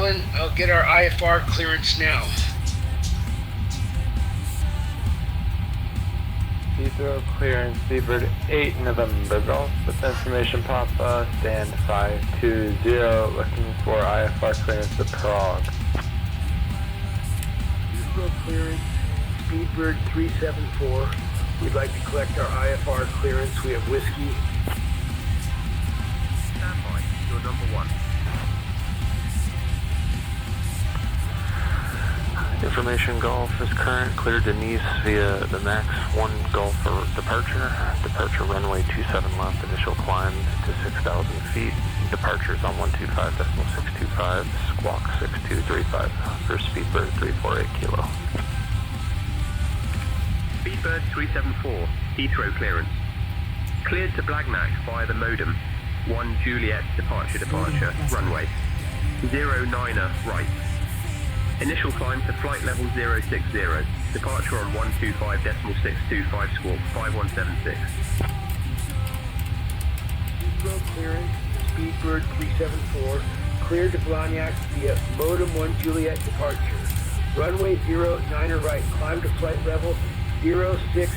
Marlin, I'll get our IFR clearance now. Heathrow clearance, Seabird 8 November Golf, with information Papa, stand 520, looking for IFR clearance to Prague. Heathrow clearance, Speedbird 374. We'd like to collect our IFR clearance. We have whiskey. Stand by, you're number 1. Information Golf is current, cleared to Nice via the MAX 1 Golf for departure. Departure runway 27 left, initial climb to 6,000 feet. Departure is on 125.625, squawk 6235 for Speedbird 348 kilo. Speedbird 374, Heathrow clearance. Cleared to Blagnac via the modem. 1 Juliet departure, runway. 09er right. Initial climb to flight level 060. Departure on 125.625 squawk 5176. Heathrow clearance, Speedbird 374. Cleared to Blagnac via modem 1 Juliet departure. Runway 09er right. Climb to flight level 060.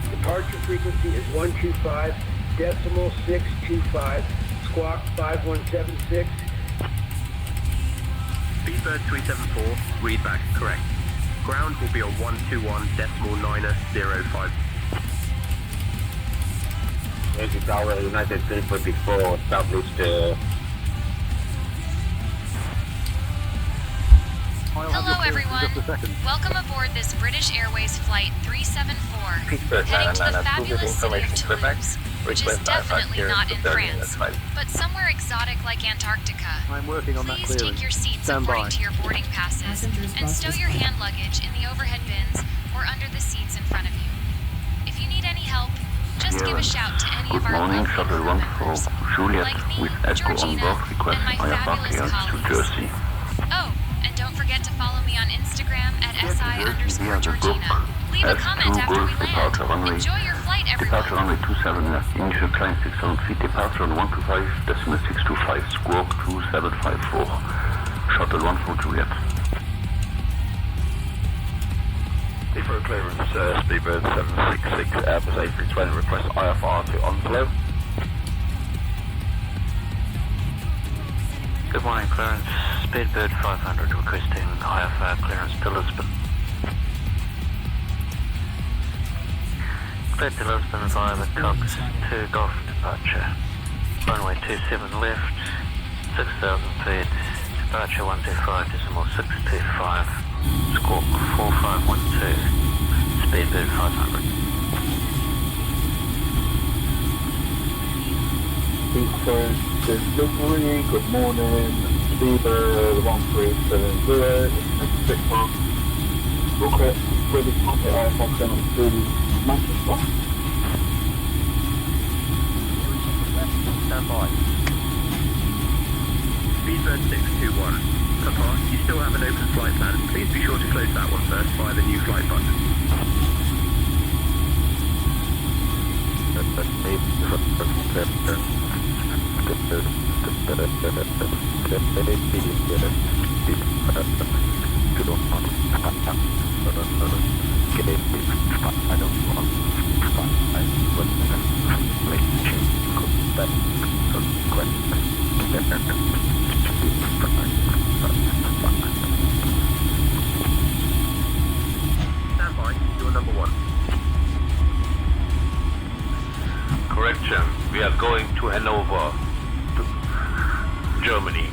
Departure frequency is 125.625, squawk 5176. Speedbird 374, read back correct. Ground will be on 121.905. Yankee Tower, United 344, established. Hello everyone, welcome aboard this British Airways Flight 374, heading to the fabulous city of Toulouse, which is definitely not in France, but somewhere exotic like Antarctica. Please take your seats according to your boarding passes, and stow your hand luggage in the overhead bins or under the seats in front of you. If you need any help, just give a shout to any of our lovely crew members, like me, Georgina, and my fabulous colleagues. Oh, and don't forget to follow me on Instagram at SI_Georgina. Leave a comment after we land. Enjoy your flight, everyone. Departure runway 27 left, initial climb 6,000 feet, departure on 125.625, squawk 2754, shuttle 1 for Juliet. Heathrow clearance, Speedbird 766, Airbus A320, request IFR to Onslow. Good morning, clearance. Speedbird 500 requesting IFR clearance to Lisbon. Cleared to Lisbon via the Cox 2 Golf departure. Runway 27 left, 6,000 feet, departure 125.625, squawk 4512, Speedbird 500. Good morning, Speedbird 1370, request British Pocket IFR channel to Manchester. Stand by. Speedbird 621. Papa, you still have an open flight plan. Please be sure to close that one first via the new flight button. Stand by, you're number 1. Correction, we are going to Hanover, to Germany.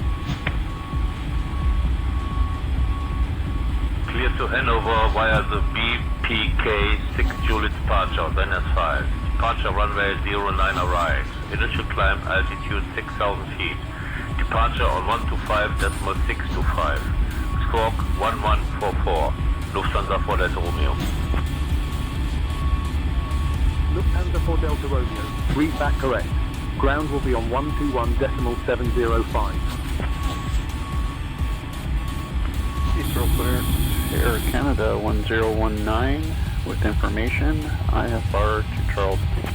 Clear to Hanover via the BPK 6 Juliet departure, then S5. Departure runway 09 right. Initial climb altitude 6,000 feet. Departure on 125.625. Squawk 1144. Lufthansa for Delta Romeo. Lufthansa for Delta Romeo. Read back correct. Ground will be on 121.705. Heathrow clearance, Air Canada 1019 with information, IFR to Charles de Gaulle.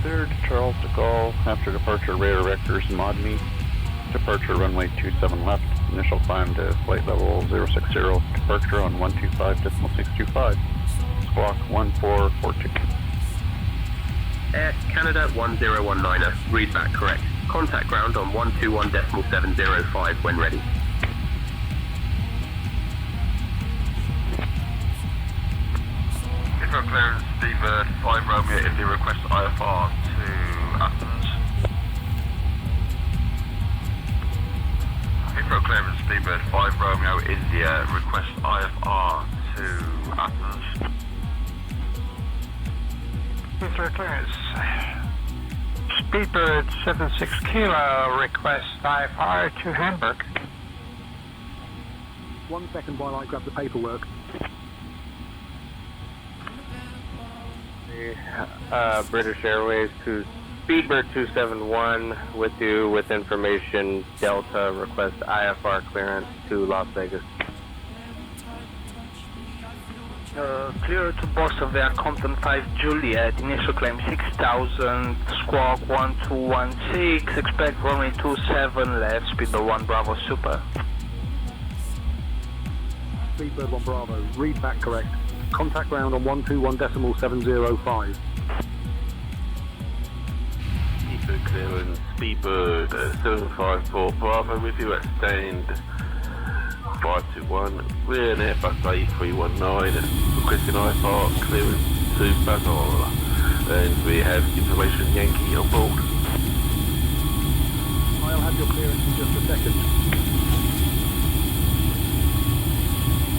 Cleared to Charles de Gaulle after departure radar vectors mod me. departure runway 27 left, initial climb to flight level 060, departure on 125.625, squawk 1442. Air Canada 1019er, read back correct. Contact ground on 121.705 when ready. Heathrow clearance, Seabird 5 Romeo India, request IFR to Athens. Heathrow clearance, Seabird 5 Romeo India, request IFR to Athens. Heathrow clearance. Speedbird 76 Kilo, request IFR to Hamburg. 1 second while I grab the paperwork. British Airways to Speedbird 271 with you with information. Delta request IFR clearance to Las Vegas. Clear to Boston via Compton 5 Juliet, initial climb 6,000, squawk 1216, expect runway 27 left, speedbird 1 Bravo Super. Speedbird 1 Bravo, read back correct. Contact ground on 121.705. Speedbird clearance, Speedbird 754 Bravo with you at stand 521. We're an Airbus A319 requesting IFR clearance to Basel, and we have information Yankee on board. I'll have your clearance in just a second.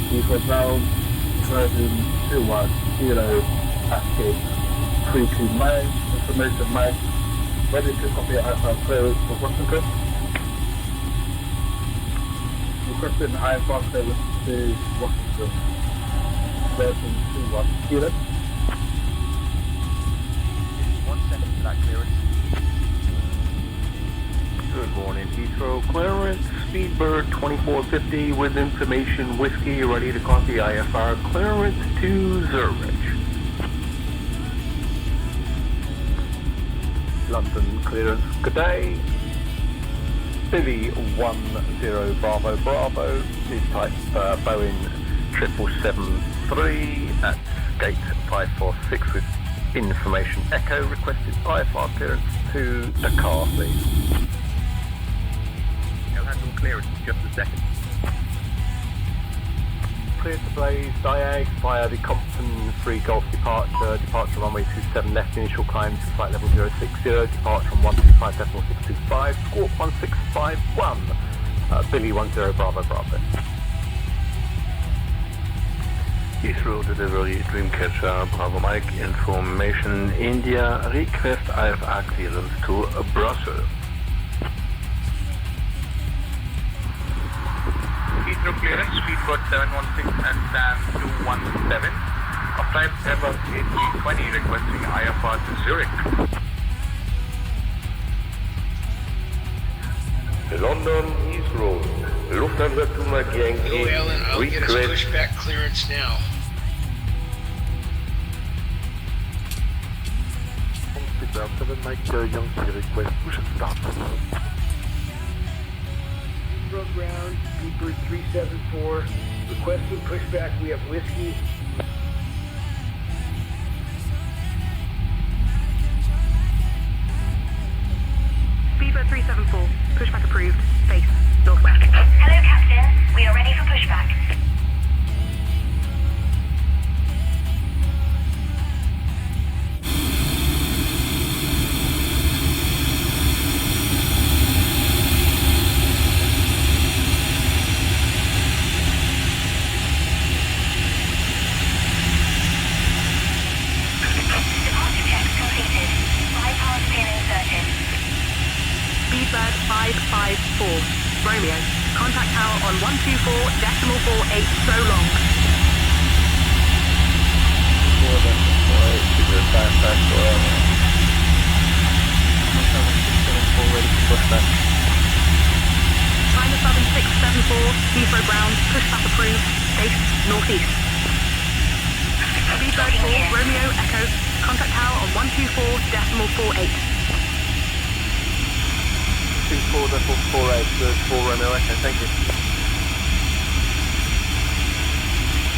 Heathrow ground, version 21, Kilo, Pascal 329, information Mike, ready to copy IFR clearance for Washington. Requesting IFR clearance to Washington, version 21, Kilo. 1 second for that clearance. Good morning, Heathrow clearance, Speedbird 2450 with information Whiskey, ready to copy IFR clearance to Zurich. London clearance, good day. Billy 10 Bravo Bravo, is type Boeing 7773 at gate 546 with information Echo, requested IFR clearance to Dakar, please. I'll handle clearance in just a second. Clear to blaze, Diag via the Compton 3 Golf departure, departure runway 27 left, initial climb to flight level 060, departure on 125.625, squawk 1651, Billy 10 Bravo Bravo. Heathrow delivery, Dreamcatcher, Bravo Mike, information India, request IFR clearance to Brussels. Heathrow clearance, Speedbird 716 and SAM 217. Of type Airbus A320 requesting IFR to Zurich. London Heathrow, Lufthansa to Mike Yankee, Go Alan, I'll get us pushback clearance now. Speedbird 7 Mike Yankee, request push and start. Heathrow ground, Speedbird 374, requesting pushback, we have Whiskey. Speedbird 374, pushback approved, face northwest. Hello Captain, we are ready for pushback. Departure checks completed. Bypass pin inserted. Speedbird 554, Romeo. Contact tower on 124.48 so long. 4.48, Speedbird 554, ready for pushback. China Southern 674, Heathrow ground, pushback approved, base northeast. Speedbird 4, Romeo Echo, contact tower on 124.48. 124.48, 4 Romeo Echo, thank you.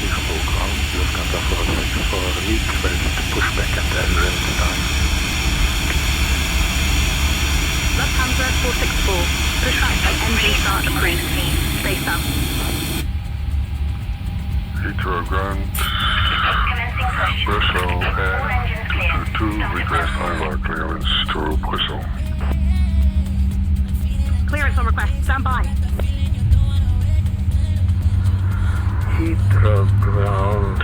Heathrow ground, Lufthansa 46 for leak, ready to push back and engine start. Lufthansa 464, push back and engine start approved. Stay south. Heathrow ground, Brussels Air 222, request IVAR clearance to Brussels. Clearance on request, stand by. Heathrow ground,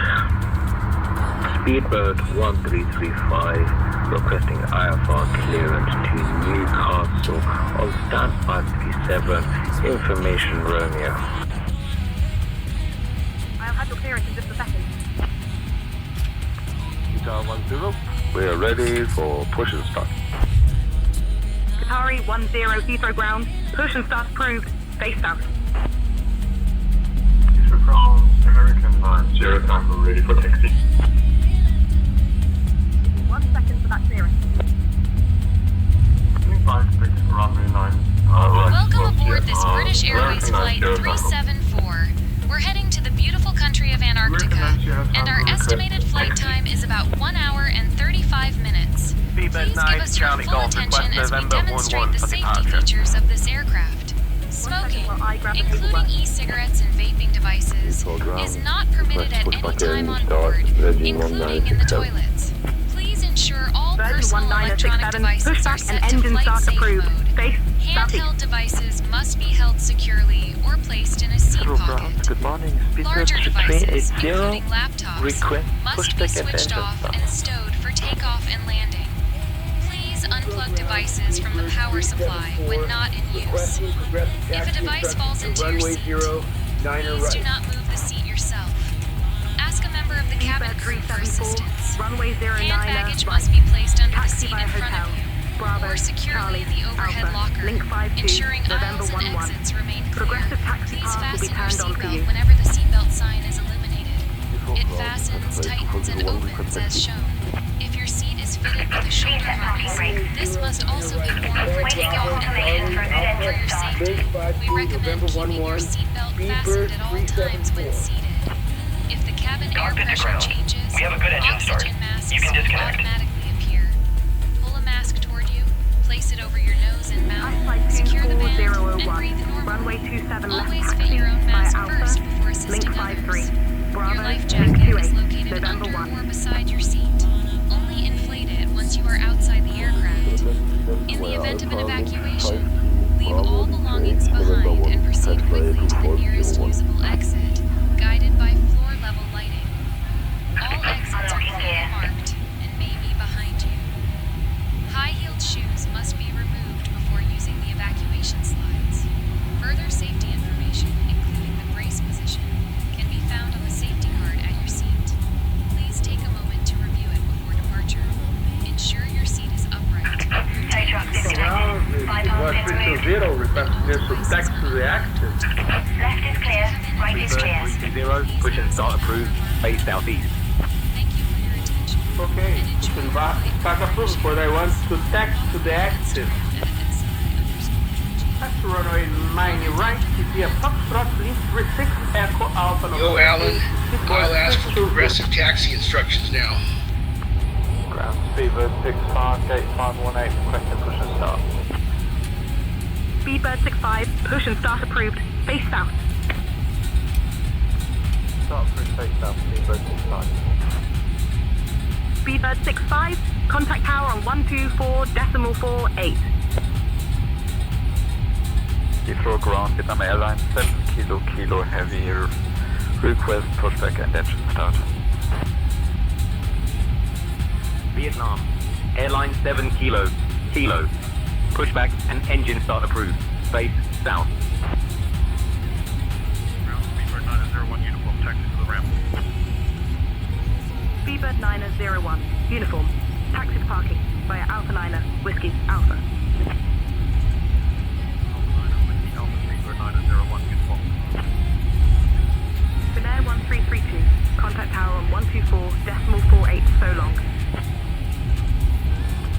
Speedbird 1335, requesting IFR clearance to Newcastle on standby 57, information Romeo. I'll have your clearance in just a second. Guitar 10. We are ready for push and start. Qatari 10 Heathrow ground, push and start approved. Base south. Heathrow ground, American 90 Tango ready for taxi. 1 second for that clearance. 56 runway 9. Welcome aboard this British Airways Flight 374. We're heading to the beautiful country of Antarctica, and our estimated flight time is about 1 hour and 35 minutes. Please give us your full attention as we demonstrate the safety features of this aircraft. Smoking, including e-cigarettes and vaping devices, is not permitted at any time on board, including in the toilets. Please ensure all personal electronic devices are set to flight safe mode. Handheld devices must be held securely or placed in a seat pocket. Good morning, Larger devices, 380, including laptops, request must be pushback and switched engine off start. and stowed for takeoff and landing. Please unplug devices from the power supply when not in use. If a device falls into your seat, please do not move the seat yourself. Ask a member of the cabin crew for assistance. Runway 09 Hand baggage right. must be placed under the Taxi seat by in front hotel. of you, Bravo, or securely in the overhead Alpha, locker, Link 52, ensuring November aisles and 11. exits remain clear. Progressive taxi Please pass will be fasten your turned on for you. seatbelt whenever the seatbelt sign is illuminated. It fastens, tightens, and opens as shown. If your seat is fitted with a shoulder harness, this must also be worn for takeoff and landing. For your safety, we recommend keeping your seatbelt fastened at all times when seated. If the cabin air pressure changes, oxygen masks will automatically appear. Pull a mask toward you, place it over your nose and mouth, secure the band, and breathe normally. Runway 27 left Always taxi fit your own mask by Alpha, first before assisting Link 53. others. Bravo, Your life Link jacket 28, is located November under 1. or beside your seat. Only inflate it once you are outside the aircraft. In the event of an evacuation, leave all belongings behind and proceed quickly to the nearest usable exit, guided by floor-level lighting. All exits are clearly marked and may be behind you. High-heeled shoes must be removed before using the evacuation slides. Further safety information, including the brace position, can be found on the safety card at your seat. Please take a moment to review it before departure. Ensure your seat is upright. Taxi to the active. Left is clear, right is clear. 320, push and start approved, base southeast. Thank you for your attention. Okay, start approved for I want to taxi to the active. Taxi runway 90 right, CP Foxtrot, Link 36, Echo Alpha. Yo, Alan. I'll ask for progressive taxi instructions now. Ground Speedbird 65, gate 518, requesting push and start. Speedbird 65, push and start approved. Base south. Start through face south, Speedbird 65. Speedbird 65, contact power on 124.48. Heathrow ground, Vietnam Airlines 7 kilo heavy, request pushback and engine start. Vietnam, airline 7 kilo, pushback and engine start approved, base south. Ground Speedbird 901 uniform, taxi to the ramp. Speedbird 901, uniform, taxi to parking via Alpha Liner, Whiskey Alpha. Speedbird 901 uniform. Finnair 1332, contact power on 124.48 so long.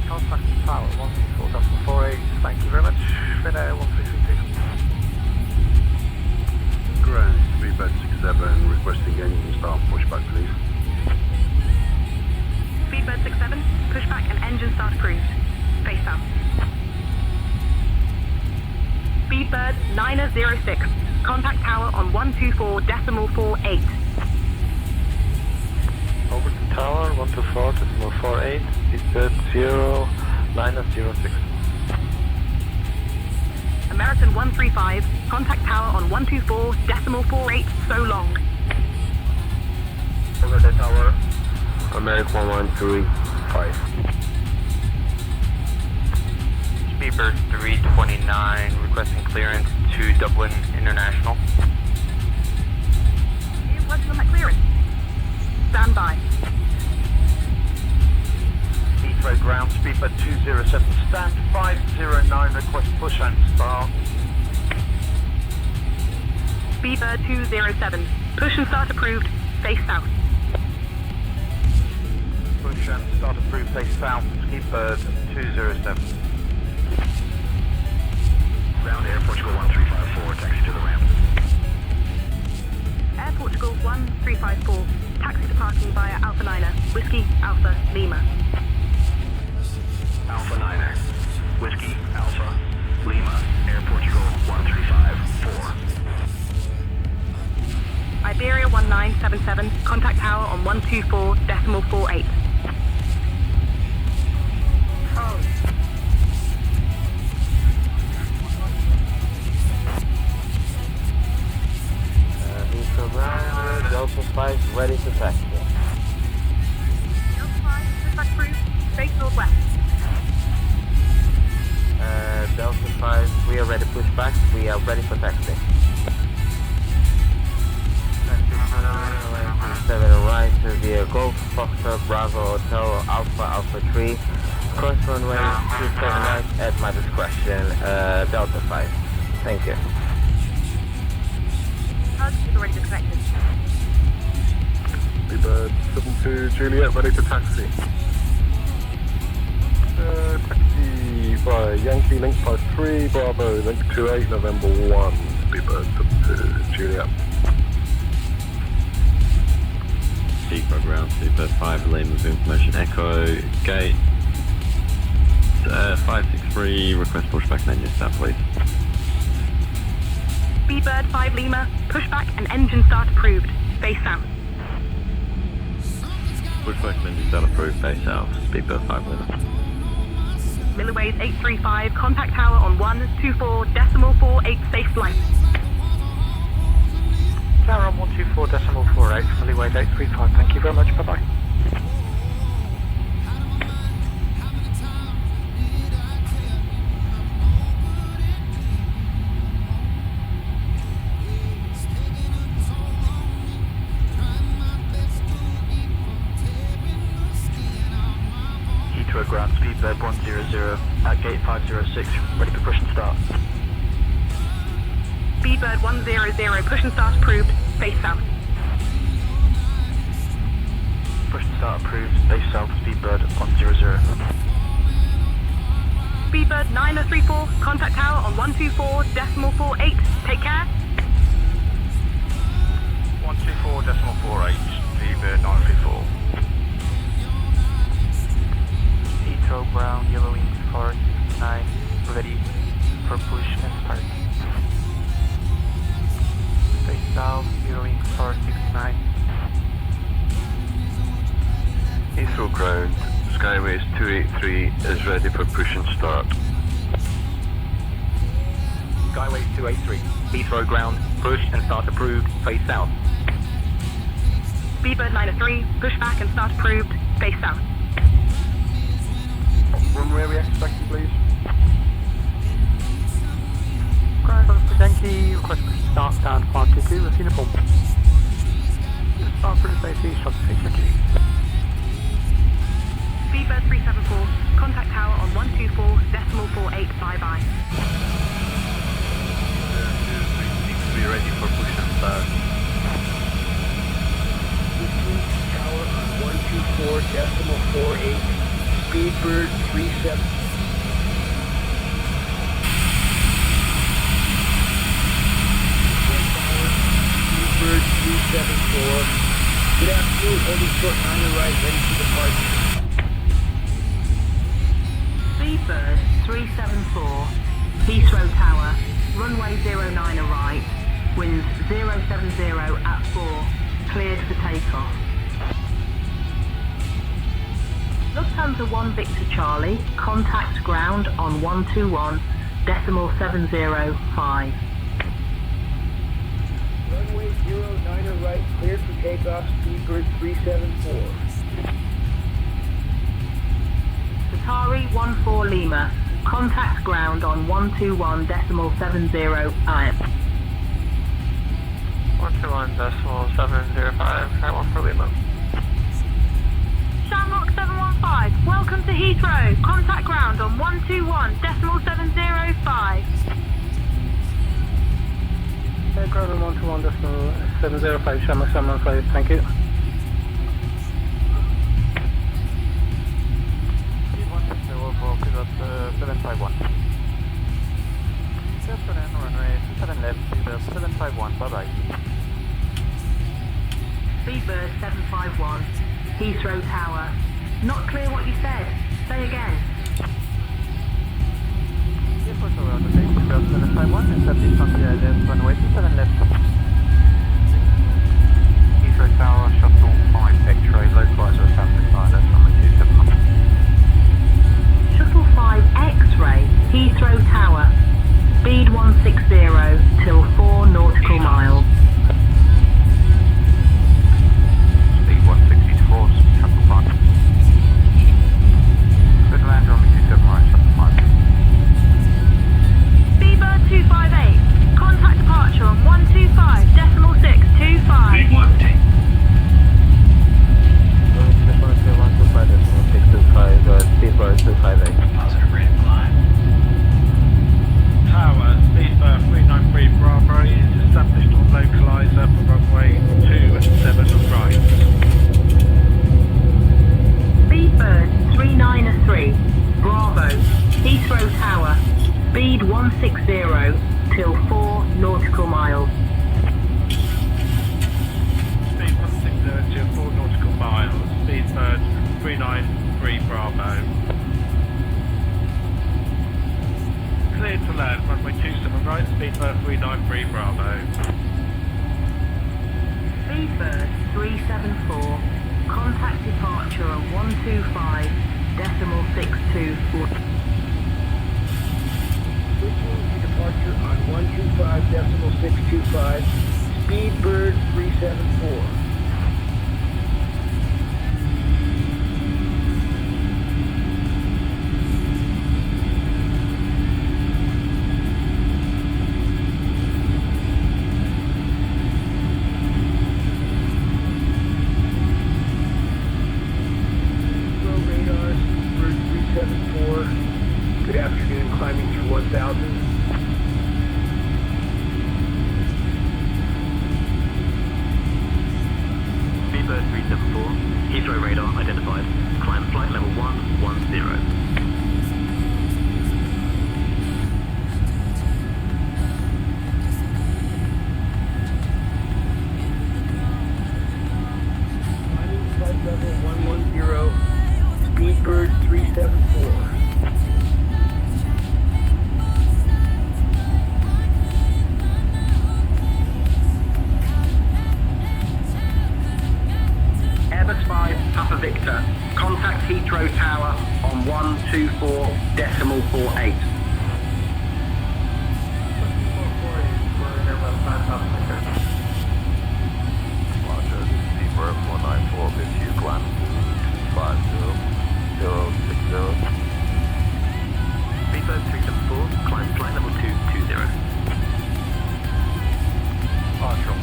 Contact power 124.48, thank you very much. Finnair 906. Contact tower on 124.48. Over to tower, 124.48, Speedbird 0906. American 135. Contact tower on 124.48. So long. Over the tower, American 135. Speedbird 329, requesting clearance to Dublin International. You're working on that clearance. Stand by. Heathrow ground, Speedbird 207, stand 509, request push and start. Speedbird 207. Push and start approved. Face south. Push and start approved, face south, Speedbird 207. Ground Air Portugal 1354, taxi to the ramp. Air Portugal 1354. Taxi departing via Alpha 9er. Whiskey Alpha Lima. Alpha 9er. Whiskey Alpha Lima. Air Portugal 1354. Iberia 1977. Contact tower on 124.48. Heathrow ground, Delta 5 ready to taxi. Delta 5, pushback approved. Face northwest. Delta 5, we are ready to push back. We are ready for taxi. 7 right to the Golf Foxtrot Bravo Hotel Alpha 3. Cross runway 27 right at my discretion. Delta 5. Thank you. Hug is already disconnected. Speedbird 72 Juliet, ready to taxi. Taxi by Yankee Link 53, Bravo Link 28, November 1. Speedbird 72 Juliet. Heathrow ground, Speedbird 5, Lima with information Echo, gate 563, request pushback and engine start please. Speedbird 5 Lima, pushback and engine start approved. Face south. Pushback and engine start approved, base south, Speedbird 5 Lima. Milliways 835, contact tower on 124.48, safe flight. Tower on 124.48, Milliways 835, thank you very much, bye bye. Heathrow ground, Speedbird 100 at gate 506, ready for push and start. Speedbird 100, push and start approved, face south. Push and start approved, base south, Speedbird 100. Speedbird 9034, contact tower on 124.48, take care. 124.48, Speedbird 934. Heathrow ground, Yellow Wings 469, ready for push and start. Face south, Yellow Wings 469. Heathrow ground, Skyways 283 is ready for push and start. Skyways 283, Heathrow ground, push and start approved, face south. Speedbird 903, pushback and start approved, face south. Runway we expecting, please. Ground for Yankee, request push and start, stand 522, I've seen a bump. Start for the safety, shot to take Yankee. Speedbird 374, contact tower on 124.48, bye-bye. Be ready for push and start. Tower on 124.48, Speedbird 37. Speedbird 374. Good afternoon, holding short 9 right, ready for departure. Speedbird 374, Heathrow Tower, runway 09 right, winds 070 at 4, cleared for takeoff. Lufthansa 1 Victor Charlie, contact ground on 121.705. Runway 09 right, cleared for takeoff, speedbird 374. Qatari 14 Lima, contact ground on 121.70 IM. 121.705, Taiwan for Lima. Shamrock 715, welcome to Heathrow, contact ground on 121.705. Ground on 121.705, Shamrock 715, thank you. Focus at 751. ChasePlane runway 27 left, speedbird 751, bye bye. Speedbird 751, Heathrow Tower. Not clear what you said. Say again. Airport over on the base, speedbird 751, establish from the left runway 27 left. Heathrow Tower, shuttle 5 X-ray, localizer assembly pilot, runway 271. Shuttle 5 X-ray, Heathrow Tower. Speed 160 till 4 nautical miles. Speed 160 to 4, shuttle 5. Good land, runway 27 right, shuttle 5. Speedbird 258, contact departure on 125.625. Speedbird 258. Positive rate of climb. Tower, speedbird 393 Bravo is established on localizer for runway 27 right. Speedbird 393, Bravo, Heathrow Tower. Speed 160 till 4 nautical miles. Speed 160 to 4 nautical miles. Speedbird 393 Bravo. Cleared to land, runway 27 right, speedbird 393 Bravo. Speedbird 374, contact departure on 125.624. Switching to departure on 125.625, speedbird 374. Good afternoon, climbing through 1,000. Speedbird 374, Heathrow radar identified. Climb flight level 110. Flight level 110, speedbird 374. Airbus 5, Papa Victor, contact Heathrow Tower on 124.48. Roger, speedbird 194, with you, climb 250.060. Speedbird 374, climb flight level 220. Departure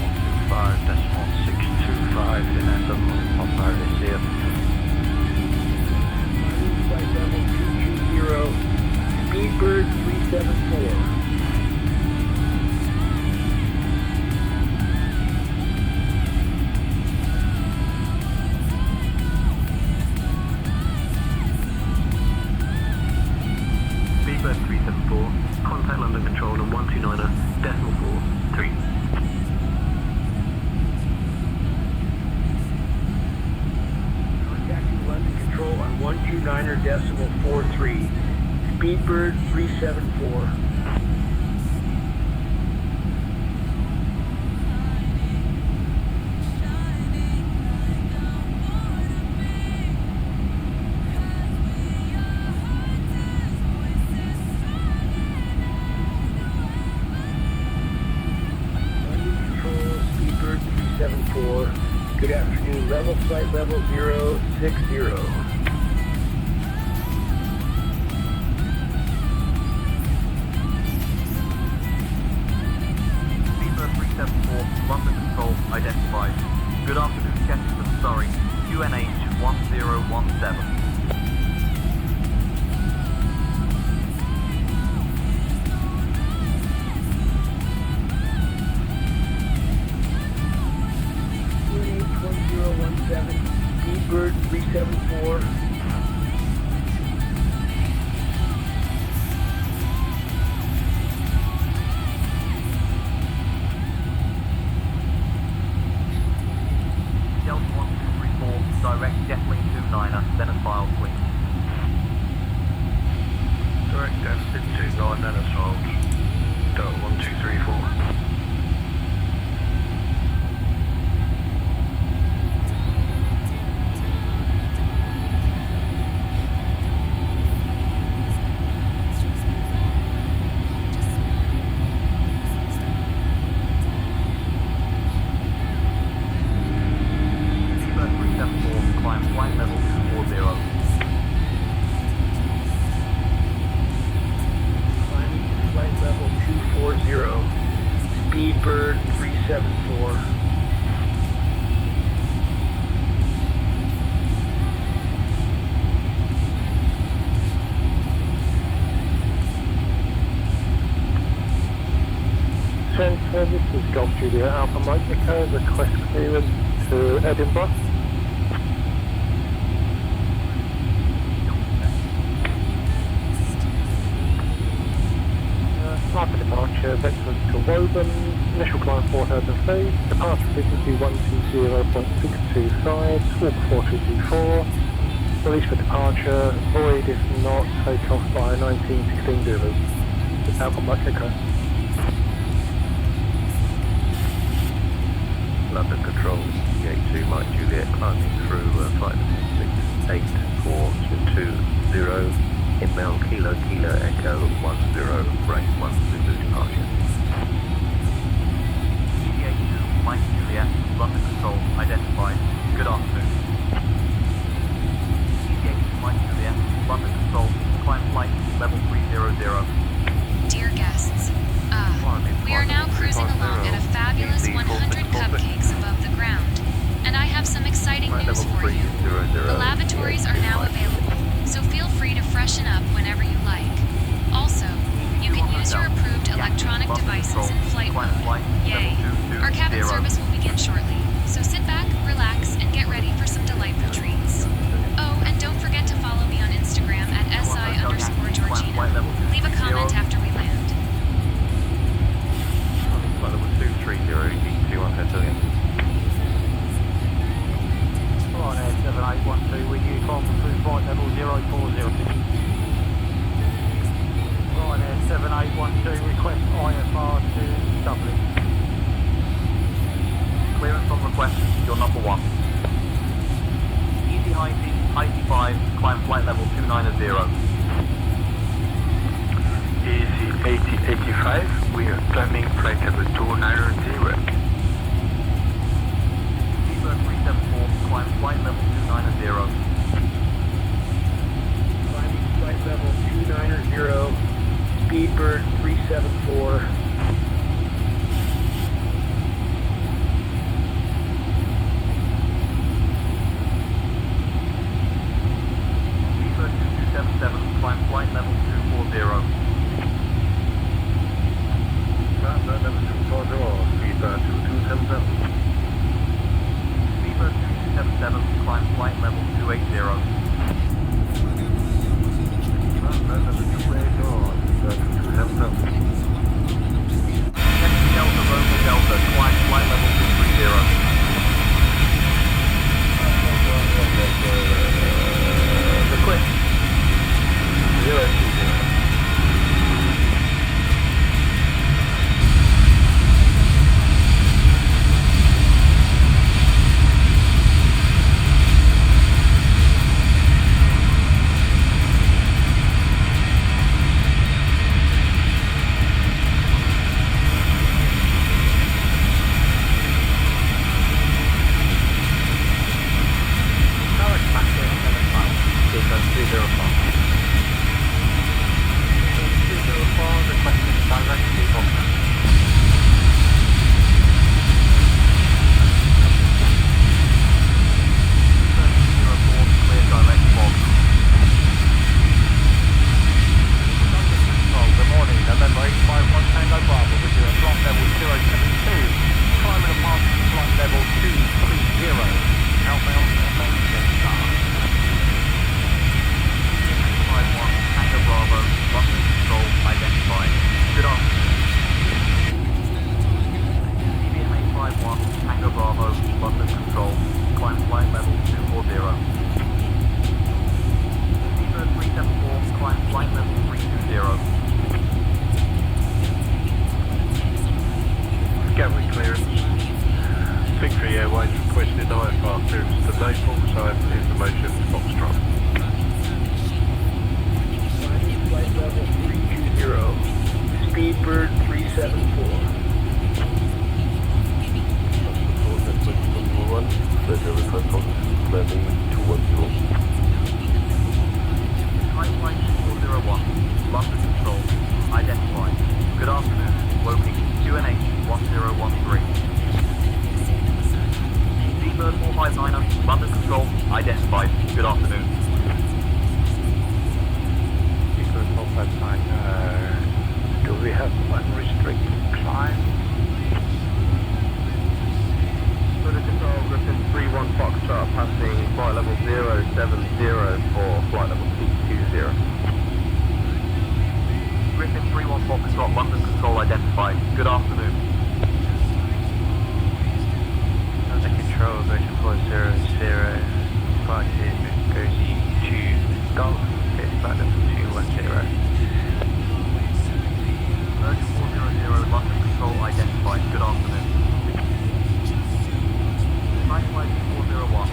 125.625 in Anthem, Osmo this year. Flight level 220, speedbird 374. Speedbird 374, contact London Control on 129.43. Contacting London Control on 129.43. Speedbird 374. 374. Good afternoon. Level flight level 060. Beaver 374, London Control identified. Good afternoon, Chesterton, sorry. QNH 1017. Bird 374. Delta 1234, direct Jetlink 29er, then as filed, please. Direct Jetlink 29, then as filed. Delta 1234. Bird 374. Centre, this is Golf Juliet Alpha Mike Echo, request clearance to Edinburgh. Flight for departure, vector to Woburn, initial climb 4 Herban phase, departure frequency 120.625, squawk 4224, release for departure, void if not, take off by 1916 Doomers. Alpha Mike Echo. London Control, Gate 2 Mike Juliet, climbing through flight 68420, inbound Kilo Echo 10, rate 1 Zulu departure. EVA 2 Mike Juliet, London Control identified. Good afternoon. EVA 2 Mike Juliet, London Control, climb flight level 300. Dear guests, we are now cruising along at a fabulous 100 cupcakes above the ground, and I have some exciting news for you. The lavatories are now available, so feel free to freshen up whenever you like. Also, you can use your approved electronic devices in flight mode. Yay! Our cabin service will begin shortly, so sit back, relax, and get ready for some delightful treats. Oh, and don't forget to follow me on Instagram at SI_Georgina. Leave a comment after we land. Level 230, G21 Heathrow. Flight Air 7812 with you, climb through flight level 040. Flight Air 7812, request IFR to Dublin. Clearance on request, you're number 1. Easy Heighty 5, climb flight level 290. Easy 8085, we are climbing flight level 290. Beaver 374, climb flight level 290. Climbing flight level 290, Speedbird 374. Beaver 2277, climb flight level 240. Level 240, Speedbird 2277. Beaver 2277, climb flight level 280. Level 280, Speedbird 2277. Taxi Delta Rover Delta, climb flight level 230. Request 020. Gatwick clearance. Victory Airways requested IFR clearance to Naples, so I have information Foxtrot. Flight level 320, Speedbird 374. Flight 401, London Control, identified. Good afternoon, Woking, QNH 1013. Seabird 459er, London Control, identified. Good afternoon. Seabird 459er, do we have unrestricted climb? London Control, Griffin 31 Foxtrot, passing flight level 070 for flight level 220. Griffin 31 Foxtrot, London Control, identified. Good afternoon. London Control, Virgin 400, departed goes to Golf, it's flight level 210. Virgin 400, London Control, identified. Good afternoon. Flight 401,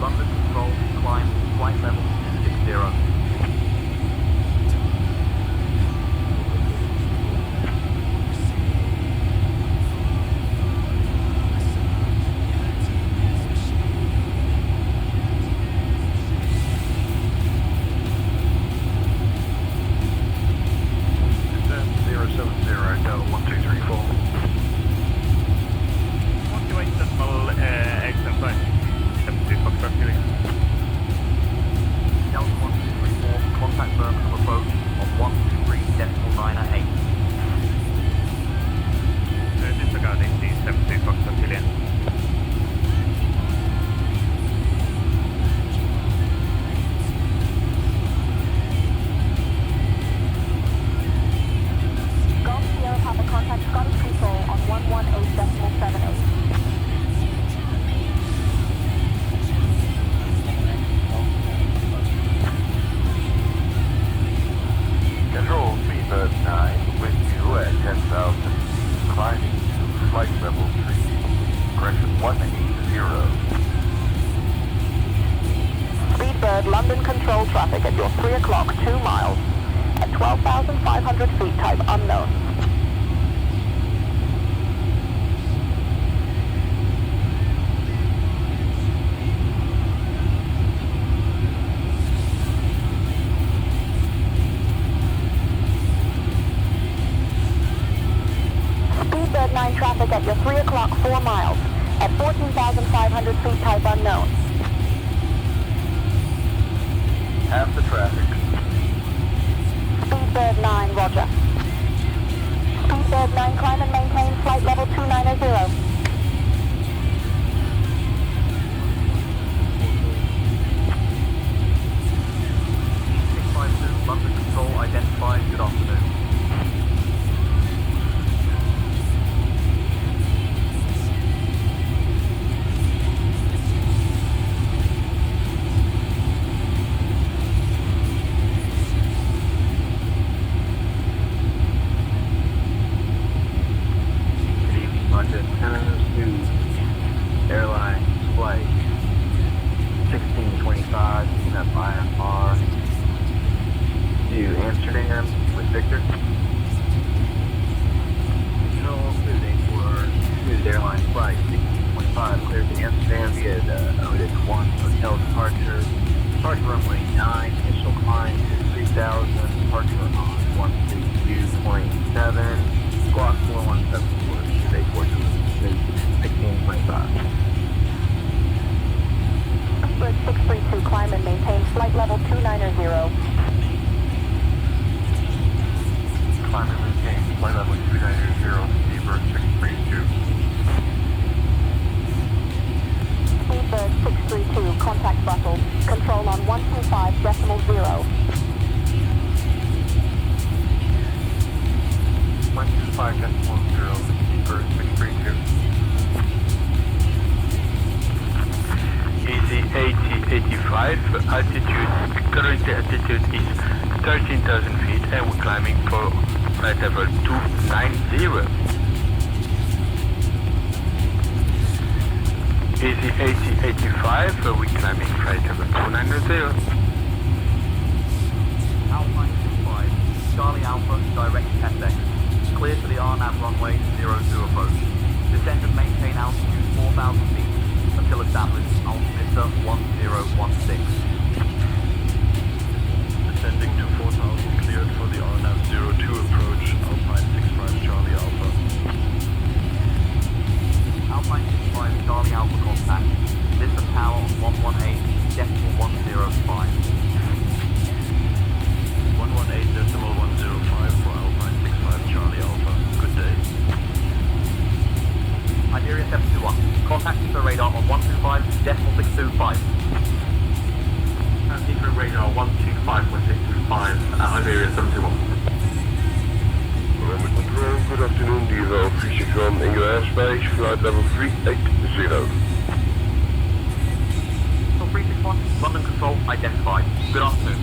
London Control, climb, flight level 260. London Control traffic at your 3 o'clock, 2 miles, at 12,500 feet, type unknown. Speedbird 9 traffic at your 3 o'clock, 4 miles, at 14,500 feet, type unknown. Half the traffic. Speedbird 9, roger. Speedbird 9, climb and maintain flight level 290. London Control identified. Good afternoon. Easy 8085, we're climbing flight level 290. Alpine 25, Charlie Alpha, direct SX. Clear to the RNAV runway 02 approach. Descend and maintain altitude 4,000 feet until established altimeter 1016. Descending to 4,000, cleared for the RNAV 02 approach, Alpine 65 Charlie Alpha. Alpine 65 Charlie Alpha contact. Distant power on 118, decimal 105. 118.105 for Alpine 65 Charlie Alpha. Good day. Iberia 721. Contact Heathrow radar on 125, decimal 625. Heathrow radar 125.625 at Iberia 721. November Control, good afternoon, Devo 361 in your airspace, flight level 380. 361, London Control identified. Good afternoon.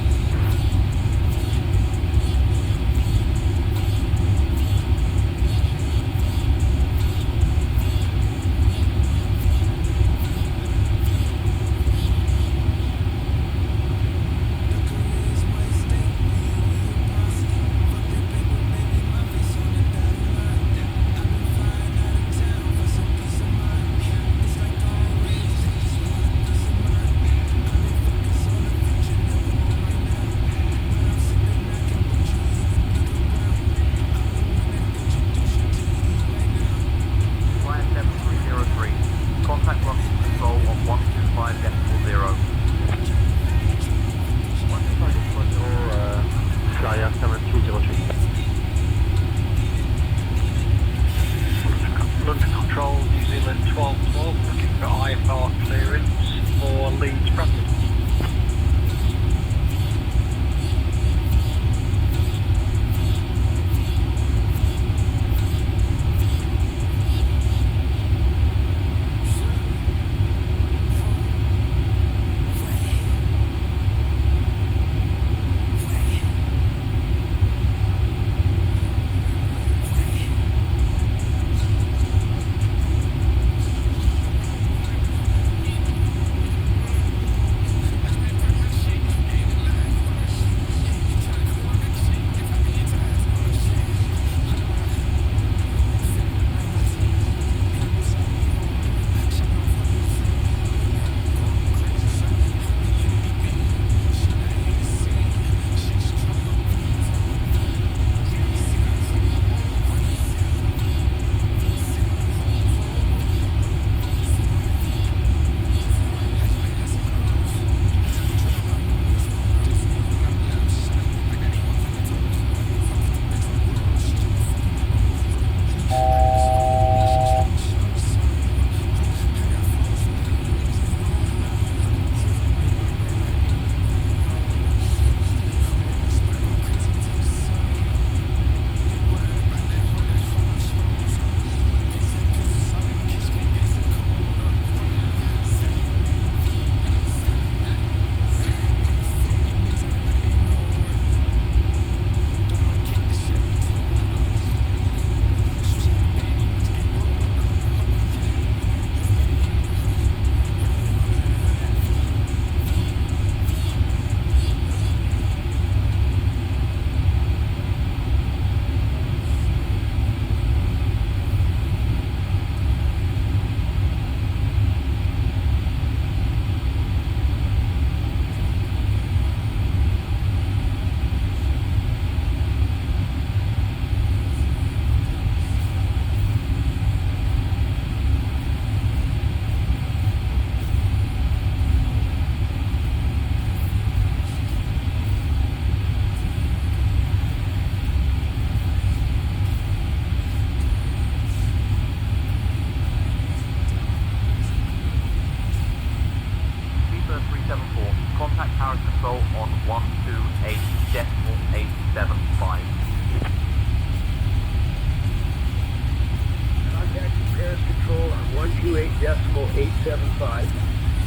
Control on 128.875,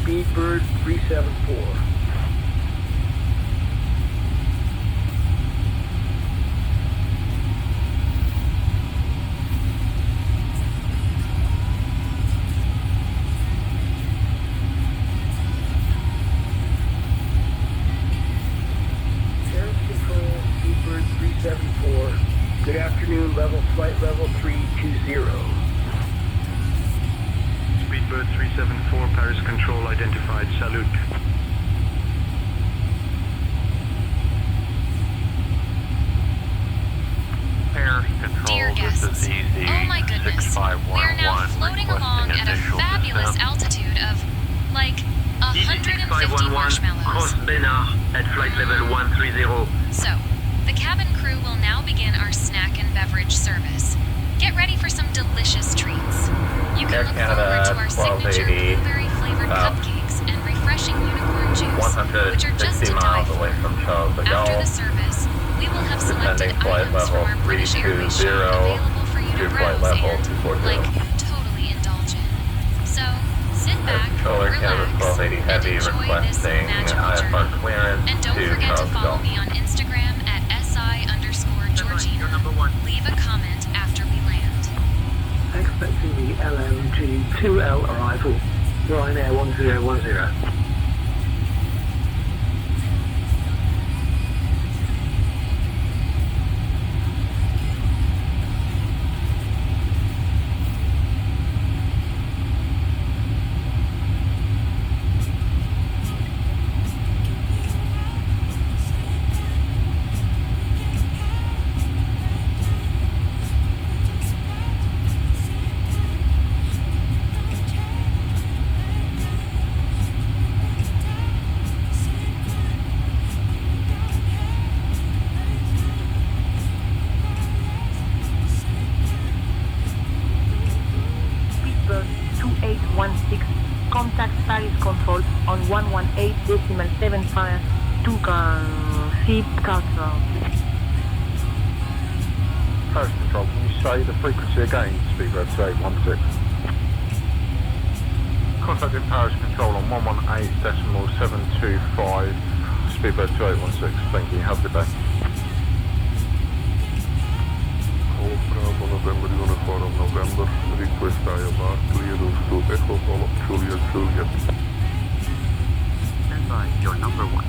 Speedbird 374. Speedbird 374, Paris Control identified. Salute. Paris Control, Dear guests, this is EZ oh my goodness, we are now 6511 floating along at a fabulous altitude of, like, 150 marshmallows. Cross Bénard at flight level 130. So, the cabin crew will now begin our snack and beverage service. Get ready for some delicious treats. You can look forward to our signature blueberry-flavored cupcakes and refreshing unicorn juice, which are just to die for. After the service, we will have selected items from our British Airways shop available for you to browse and, like, totally indulgent. So, sit back, relax, and enjoy this magical journey. And don't forget to follow me on Instagram at SI_Georgina. Leave a comment after we land. Expecting the LMG2L arrival, Ryanair 1010. Speedbird 2816, contact Paris Control on 118.75 to Seat Culture. Paris Control, can you say the frequency again, Speedbird 2816? Contacting Paris Control on 118.725, Speedbird 2816. Thank you, have a good day. Bravo November Uniform November, request IMR, clearance to Echo Golf Juliet Juliet. Stand by, your number 1.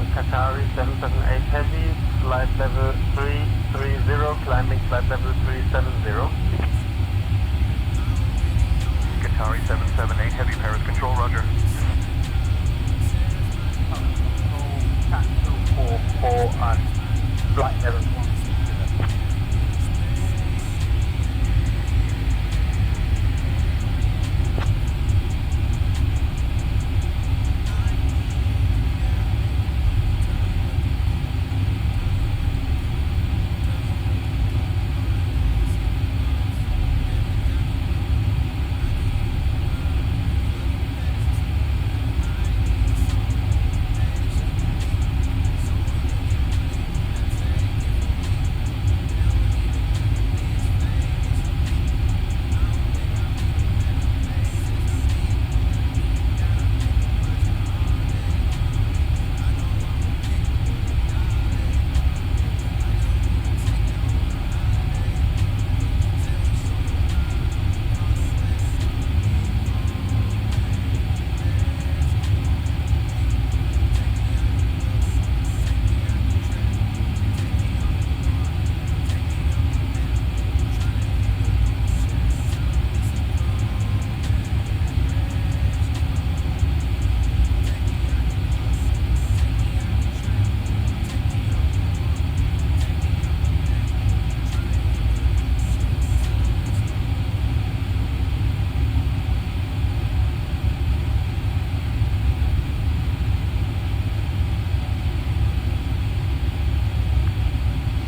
Qatari 778 Heavy, flight level 330, climbing flight level 370. Qatari 778 Heavy, Paris Control, roger. Cat 244 and flight level 1.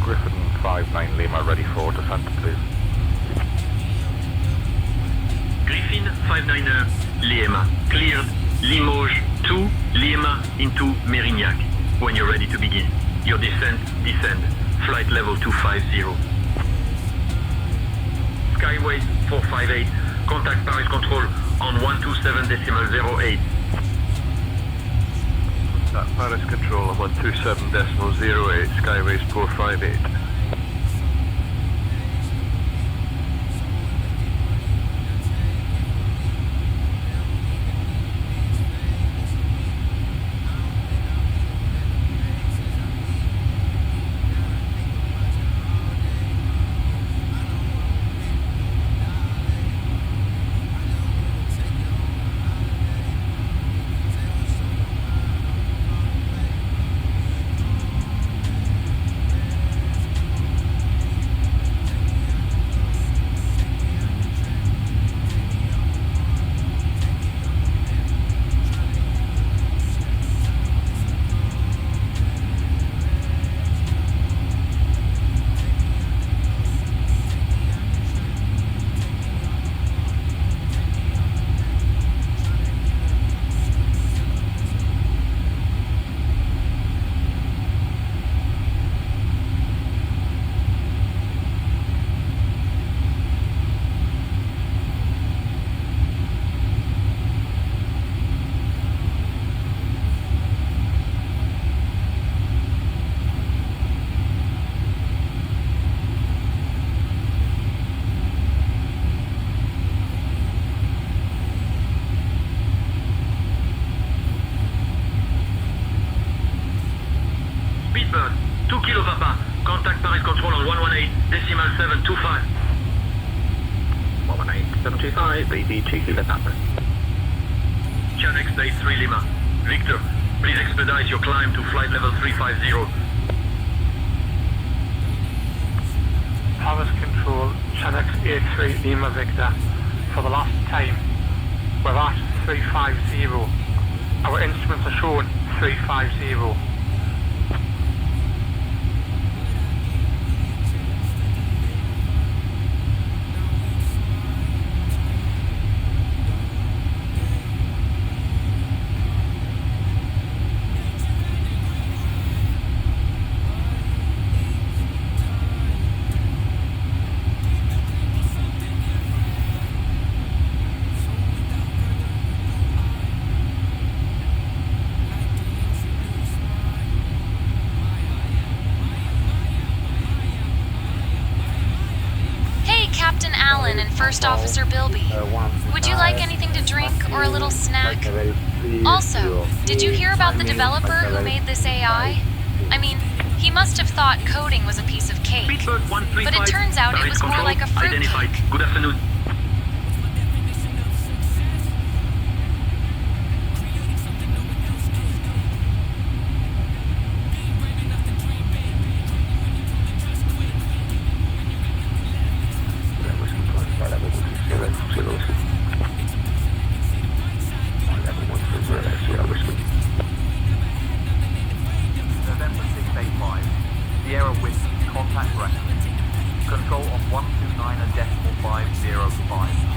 Griffin 59 Lima, ready for descent, please. Griffin 59 Lima, cleared Limoges 2 Lima into Mérignac. When you're ready to begin, your descent, flight level 250. Skyways 458, contact Paris Control on 127.08. Contact Paris Control on 127.08, Skyways 458. Speedbird, 2 kilo Papa, contact Paris Control on 118.725. 118.725, BD 2 kilo Papa. Chanex Base 3 Lima. Victor, please expedite your climb to flight level 350. Paris Control, Chanex A3 Lima Victor. For the last time, we're at 350. Our instruments are showing 350. First Officer Bilby. Would you like anything to drink or a little snack? Also, did you hear about the developer who made this AI? I mean, he must have thought coding was a piece of cake, but it turns out it was more like a fruitcake. Good afternoon. November 685, Sierra Wind, contact record. Control on 129.505.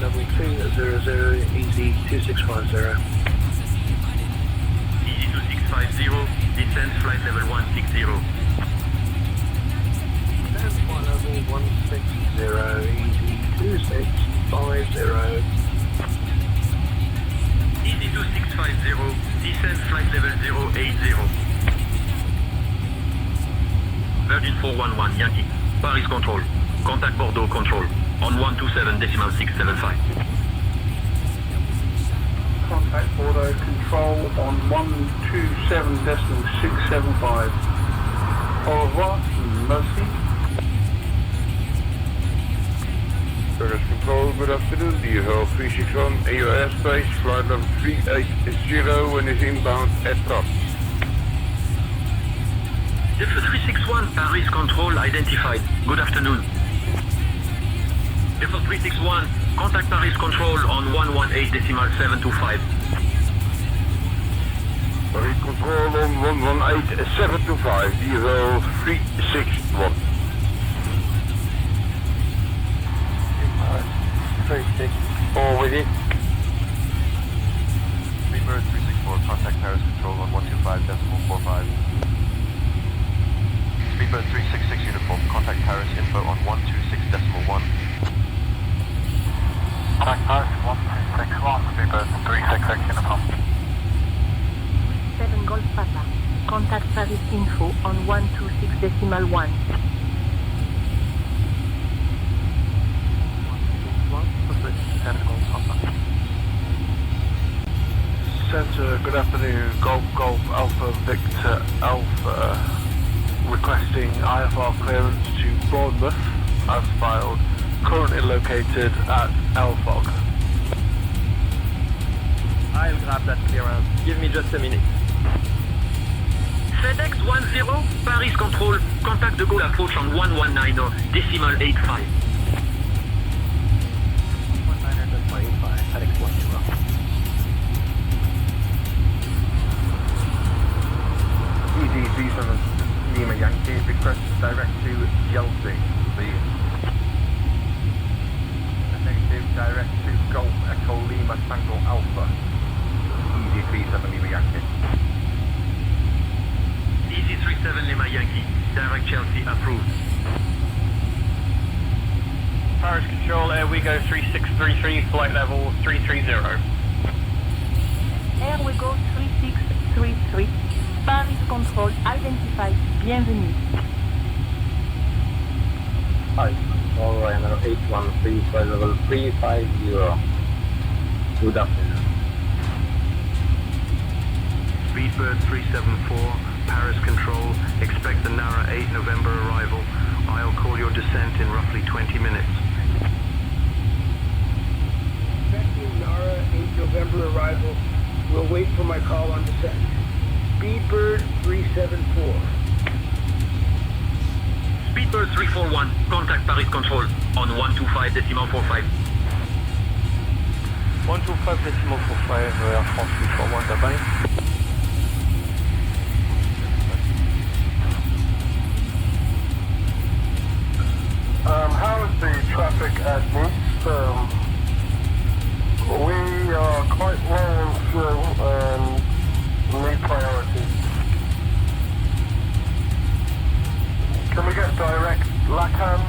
Level 200, easy 2650. Easy 2650, descent flight level 160. Standby level 160, easy 2650. Easy 2650, descent flight level 080. Virgin 411, Yankee, Paris Control, contact Bordeaux Control, on 127.675. Contact Bordeaux Control on 127.675. Au revoir, merci. Paris Control, good afternoon. DHL 361, AO airspace, flight level 380 and is inbound at top. Delta 361, Paris Control identified. Good afternoon. Delta 361, contact Paris Control on 118.725. Paris Control on 118.725, DHL 361. 364 with you. Speedbird 364, contact Paris Control on 125.45. Speedbird 366 uniform, contact Paris info on 126.1. Contact Paris 1261, Speedbird 366 uniform. 7 Golf Papa, contact Paris info on 126.1. Centre, good afternoon. Golf Alpha Victor Alpha requesting IFR clearance to Bournemouth as filed, currently located at Elfog. I'll grab that clearance. Give me just a minute. FedEx 10, Paris Control, contact de Gaulle approach on 1190.85. 19.85, FedEx 10. ED37 Lima Yankee, request direct to Chelsea, please. Negative, direct to Golf Echo Lima Tango Alpha. ED37 Lima Yankee. Easy 37 Lima Yankee, direct Chelsea approved. Paris Control, Air Wigo 3633, flight level 330. Air Wigo 3633, Paris Control identified. Bienvenue. Hi, all Ryanair 813, flight level 350. Good afternoon. Speedbird 374, Paris Control, expect the Nara 8 November arrival. I'll call your descent in roughly 20 minutes. Expecting Nara 8 November arrival. We'll wait for my call on descent. Speedbird 374. Speedbird Seabird 341, contact Paris Control on 125.45. 125.45, Air France 341, bye-bye. How is the traffic at Nice? We are quite low on fuel and need priority. Can we get direct Lacan?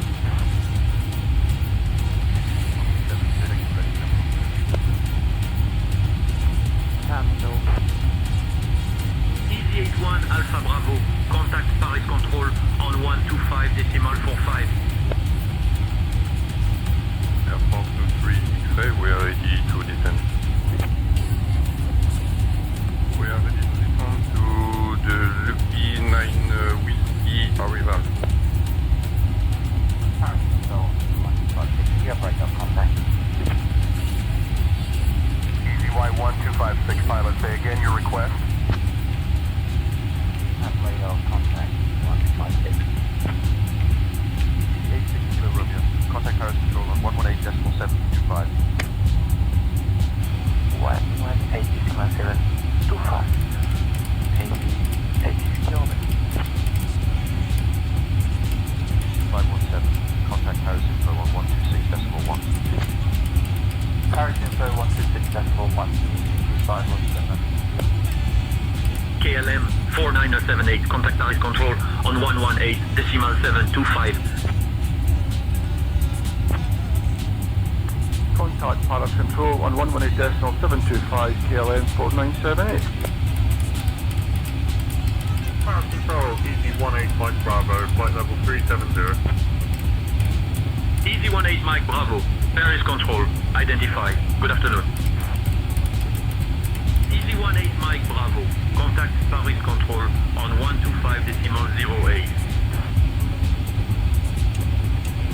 Easy 81 Alpha Bravo, contact Paris Control on 125.45. Air France 23 X-ray, we are ready to descend. We are ready to descend to the Lucky 9 Whiskey arrival. We have right now contact. Easy Y1256 pilot, say again your request. Have radar contact 156. 86 Kilo Romeo. Contact Paris Control on 118.725. 118.725. 86 kilometers. 517. Contact Paris Info on 126.1. Paris Info 126.1. 517. KLM 49078, contact Paris Control on 118.725. Contact Paris Control on 118.725, KLM 4978. Paris Control, Easy 18 Mike Bravo, flight level 370. Easy 18 Mike Bravo, Paris Control, identify. Good afternoon. Easy 18 Mike Bravo, contact Paris Control on 125.08.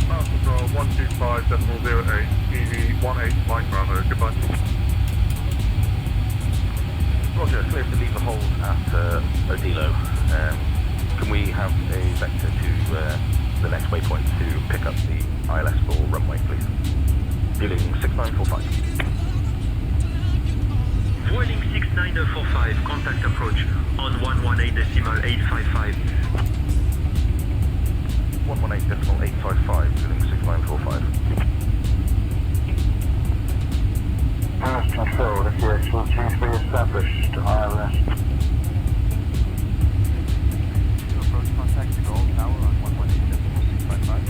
Paris Control 125.08, Easy 18 Mike Bravo, goodbye. Roger, clear to leave a hold at Odilo. Can we have a vector to the next waypoint to pick up the ILS for runway, please? Dealing 6945. Vueling 6945, contact approach on 118.855. 118.855, dealing 6945. Paris Control, if your excellency has been established, ILS. Approach contact to Gold Tower on 118.655.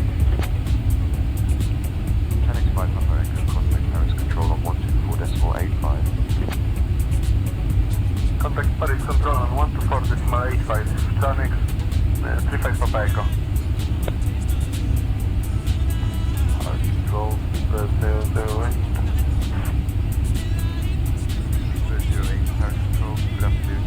10x5 Papa Echo, contact Paris Control on 124.85. Contact Paris Control on 124.85, Tranix 35 Papa Echo. Paris Control 008. 008 Paris Control, good afternoon.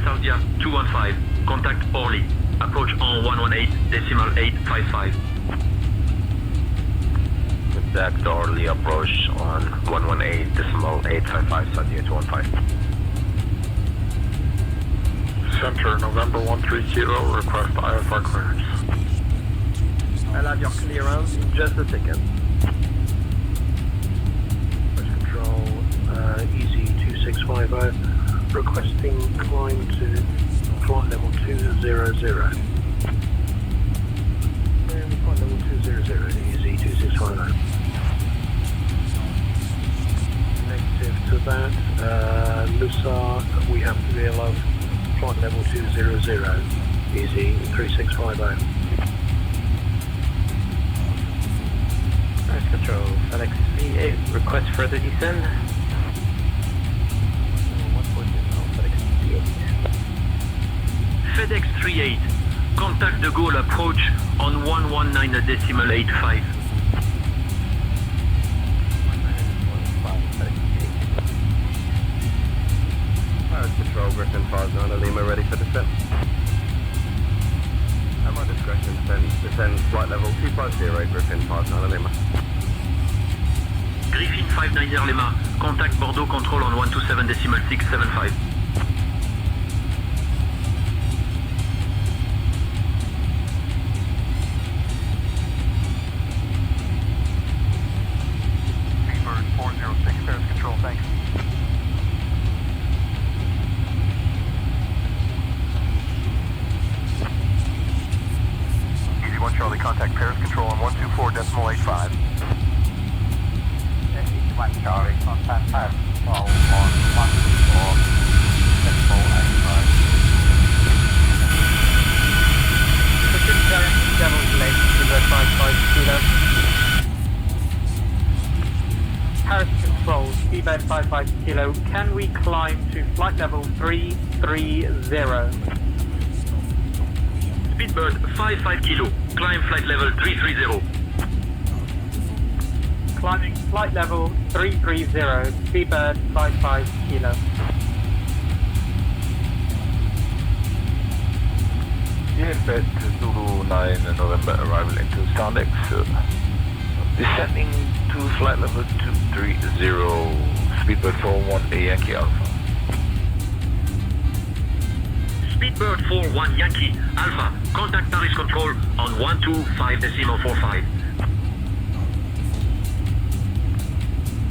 Saudia 215, contact Orly, approach on 118.855. Contact Orly, approach on 118.855, Saudia 215. Center, November 130, request IFR clearance. I'll have your clearance in just a second. Paris Control, Easy 2650, requesting climb to flight level 200. Flight level 200, Easy 2650. Negative to that, Lussar, we have to be allowed flight level 200, easy 3650. First control, FedEx V8, request further descend. FedEx 38, contact de Gaulle approach on 119.85. Paris Control, Griffin 59 Lima, ready for descent. At my discretion, descend flight level 250, Griffin 59 Lima. Griffin 59 Lima, contact Bordeaux control on 127.675. Seabird 406, Paris Control, thanks. Easy 1 Charlie, contact Paris Control on 124.85. Easy 1 Charlie, contact Paris Control on 124.85. Precision carrying Devil's Lake, Seabird 55 Kilo. Paris Control, Seabird 55 Kilo, can we climb to flight level 330? Speedbird 55 kilo, climb flight level 330. Climbing flight level 330, Seabird 55 Kilo. GSX Zulu 9 November arrival into Starlex. Descending to flight level 230, Speedbird 41 Yankee Alpha. Speedbird 41 Yankee Alpha, contact Paris control on 125.45.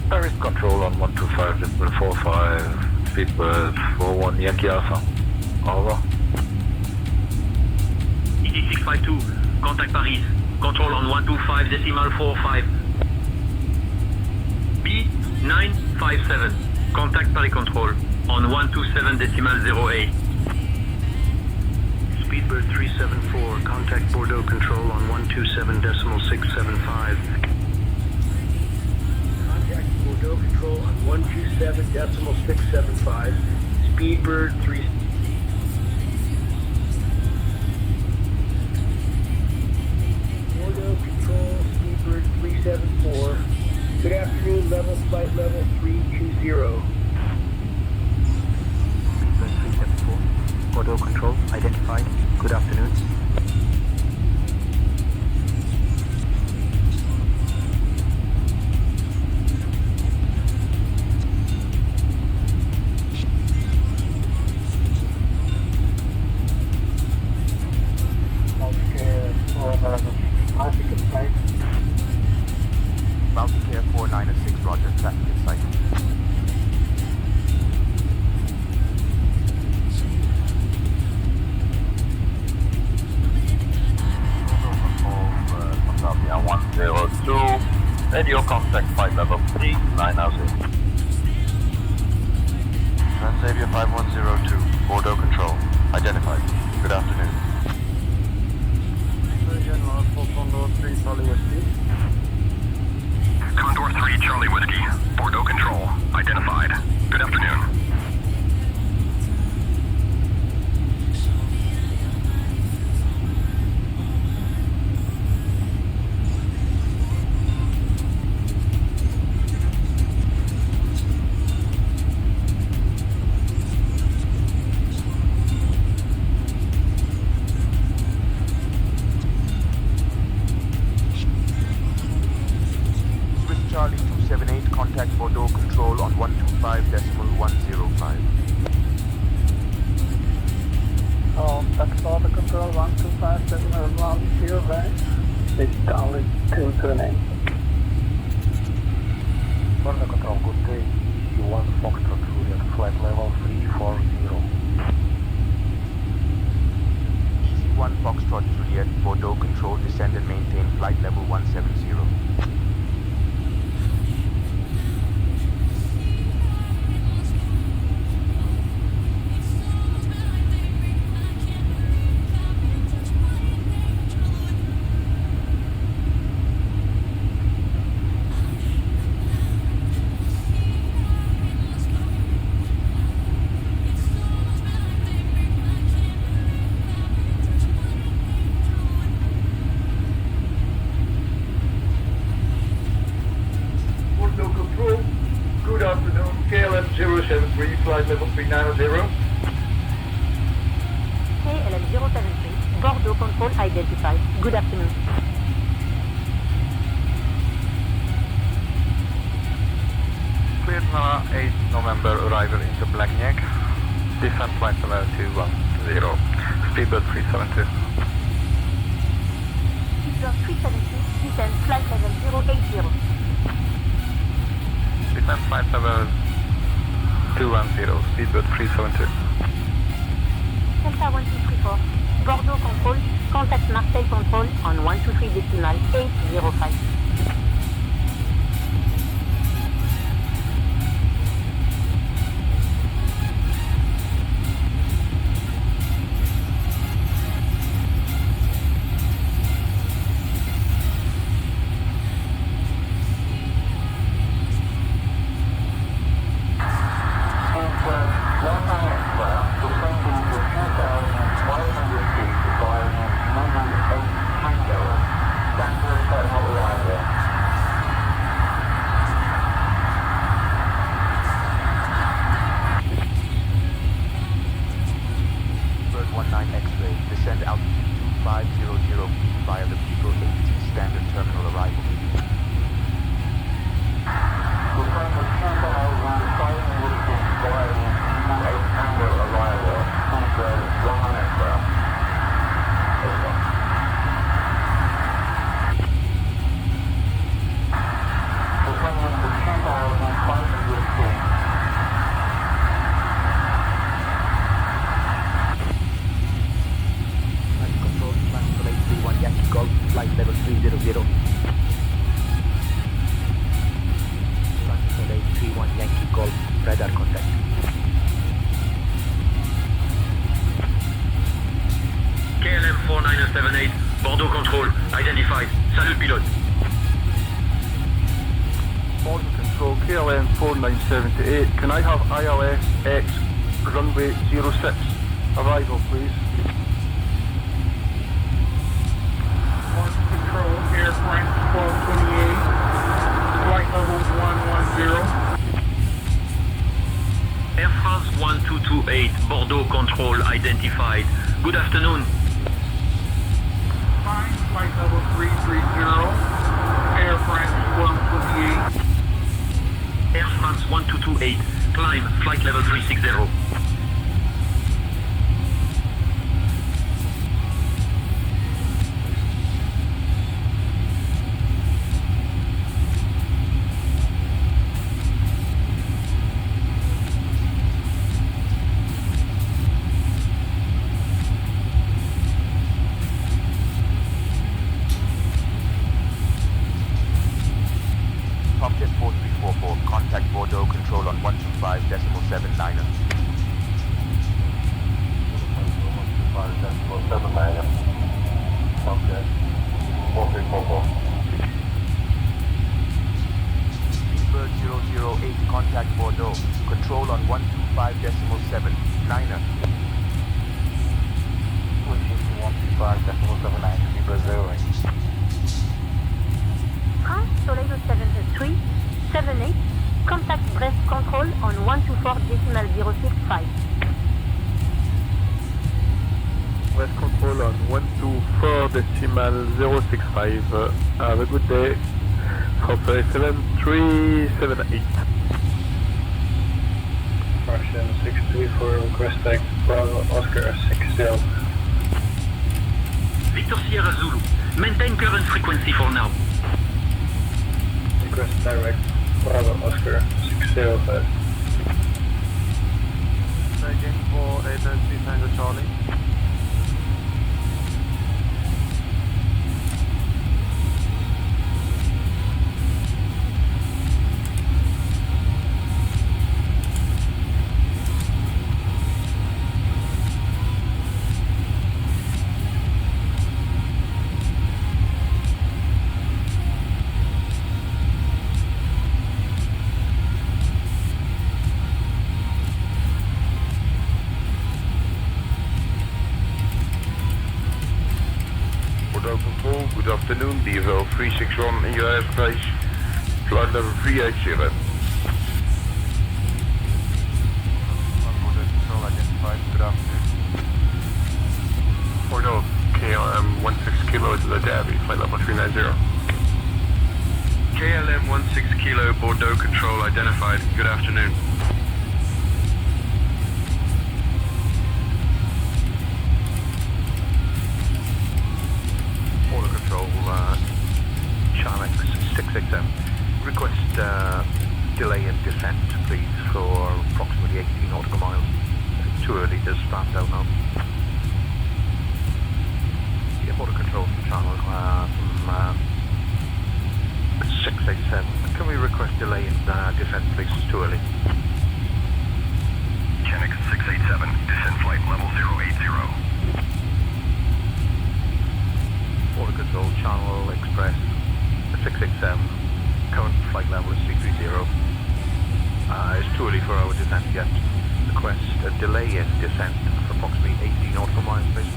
Paris control on 125.45, Speedbird 41 Yankee Alpha. Over. ED 652, contact Paris, control on 125.45. B957, contact Paris control on 127.08. Speedbird 374, contact Bordeaux control on 127.675. Contact Bordeaux control on 127.675. Speedbird 3. Bordeaux control, Speedbird 374. Good afternoon, flight level 320. Speedbird 374, Bordeaux control, identified. Good afternoon. Baltic Air 496, roger, traffic in sight. Contact 102, radio contact flight level 390. Transavia 5102, Bordeaux control, identified. Good afternoon. Condor 3 Charlie Whiskey, Bordeaux control, identified. Good afternoon. Charlie 278, contact Bordeaux control on 125.105. Contact Bordeaux control 125.105. It's Charlie 278. Bordeaux control, good day. You1 Foxtrot Juliet, flight level 340. Easy 1 Foxtrot Juliet, Bordeaux control, descend and maintain flight level 170. flight level 390. KLM 073, Bordeaux control identified. Good afternoon. Cleared 8 November arrival into Blagnac. Descent flight level 210. Speedbird 372. Speedbird 370, descend flight level 080. Descent flight level 210. Speedbird 372. Delta 1234, Bordeaux control, contact Marseille control on 123.805. KLM 4978, Bordeaux control, identified. Salut pilote. Bordeaux control, KLM 4978. Can I have ILS X runway 06 arrival, please? Bordeaux control, Air France 1228, flight level 110. Air France 1228, Bordeaux control, identified. Good afternoon. Fine, flight level 330, Air France 1228. Air France 1228, climb, flight level 360. Jet 4344, contact Bordeaux control on 125.79. 125.79. Okay. 4344. Speedbird 008, contact Bordeaux, control on 125.79. Switching to 125.79, Speedbird 08. France Soleil 73, 78, contact Brest control on 124.065. West control on 124.065. Have a good day. Hopefully 7378. Russian 634, request back Bravo Oscar 60. Victor Sierra Zulu, maintain current frequency for now. Request direct Bravo Oscar 605. Again for 893 Tango Charlie. Control, good afternoon, DFL 361 in your airspace, flight level 380. Derby, flight level 390. KLM 16 Kilo Bordeaux control identified. Good afternoon. Order control, Charlex 667. Request delay in descent, please, for approximately 18 nautical miles. It's too early to start out now. Yeah, order control from Channel 687. Can we request delay in descent, please? It's too early. Genix 687, descent flight level 080. Order control, Channel Express 687. Current flight level is C30. It's too early for our descent yet. Request a delay in descent for approximately 18 nautical miles, please.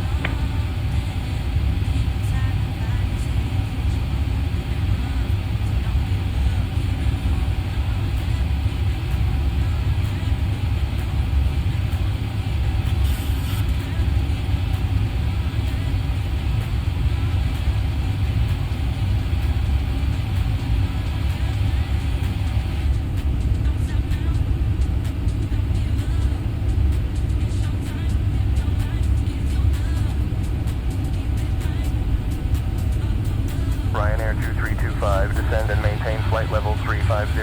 Ryanair 2325, descend and maintain flight level 350.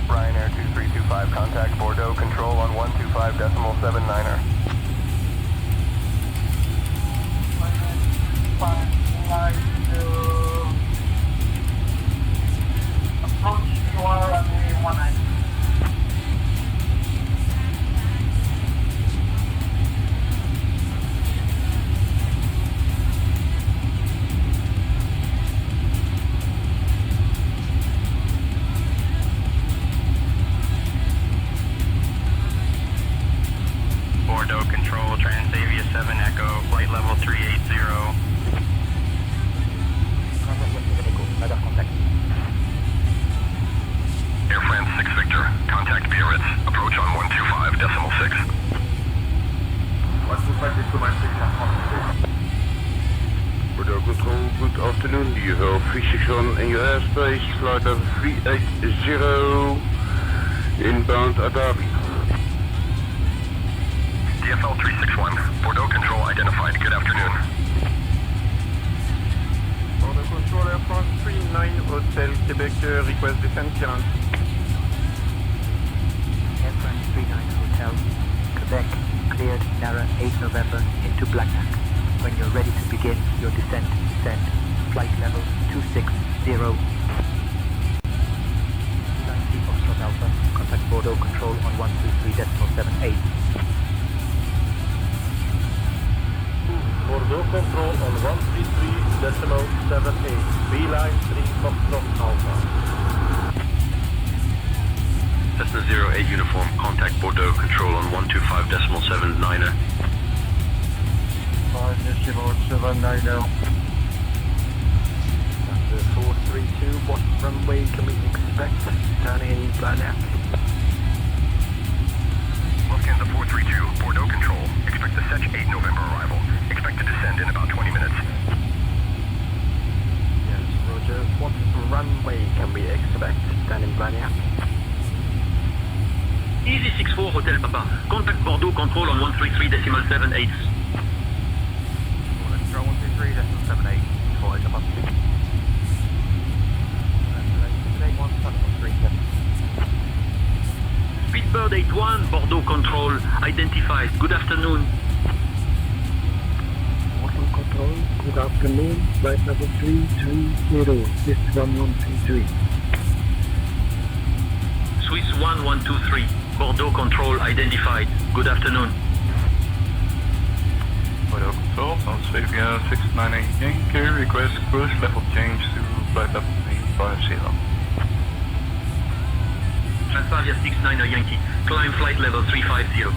Ryanair 2325, contact Bordeaux control on 125.79er. Approach QR runway 19. Bordeaux control, Transavia 7 Echo, flight level 380. Air France 6 Victor, contact Biarritz, approach on 125.6. 125.6. Bordeaux control, good afternoon. You have 361 in your airspace, flight level 380, inbound Abu Dhabi. DFL 361, Bordeaux control identified. Good afternoon. Bordeaux control, Air France 39, Hotel Quebec, request descent clearance. Air France 39 Hotel, Quebec, cleared Nara 8 November into Black Knight. When you're ready to begin your descent, flight level 260. Foxtrot Alpha, contact Bordeaux control on 123.78. Bordeaux control on 133.78. Beeline 3 Foxtrot Alpha. Cessna 08 uniform, contact Bordeaux control on 125.79er. 5.790. The 432, what runway can we expect down in Blagnac? Lufthansa 432, Bordeaux control. Expect the Sech 8 November arrival. Expect to descend in about 20 minutes. Yes, Roger. What runway can we expect down in Blagnac? Easy 64 Hotel Papa, contact Bordeaux control on 133.78. Control 133.78. Flight up. Speedbird 81, Bordeaux control identified. Good afternoon. Bordeaux control, good afternoon. Flight level 330, this 1123. Swiss 1123, Bordeaux control identified. Good afternoon. Bordeaux control, Transavia 698 Yankee, request cruise level change to flight level 350. Transavia 69 Yankee, climb flight level 350.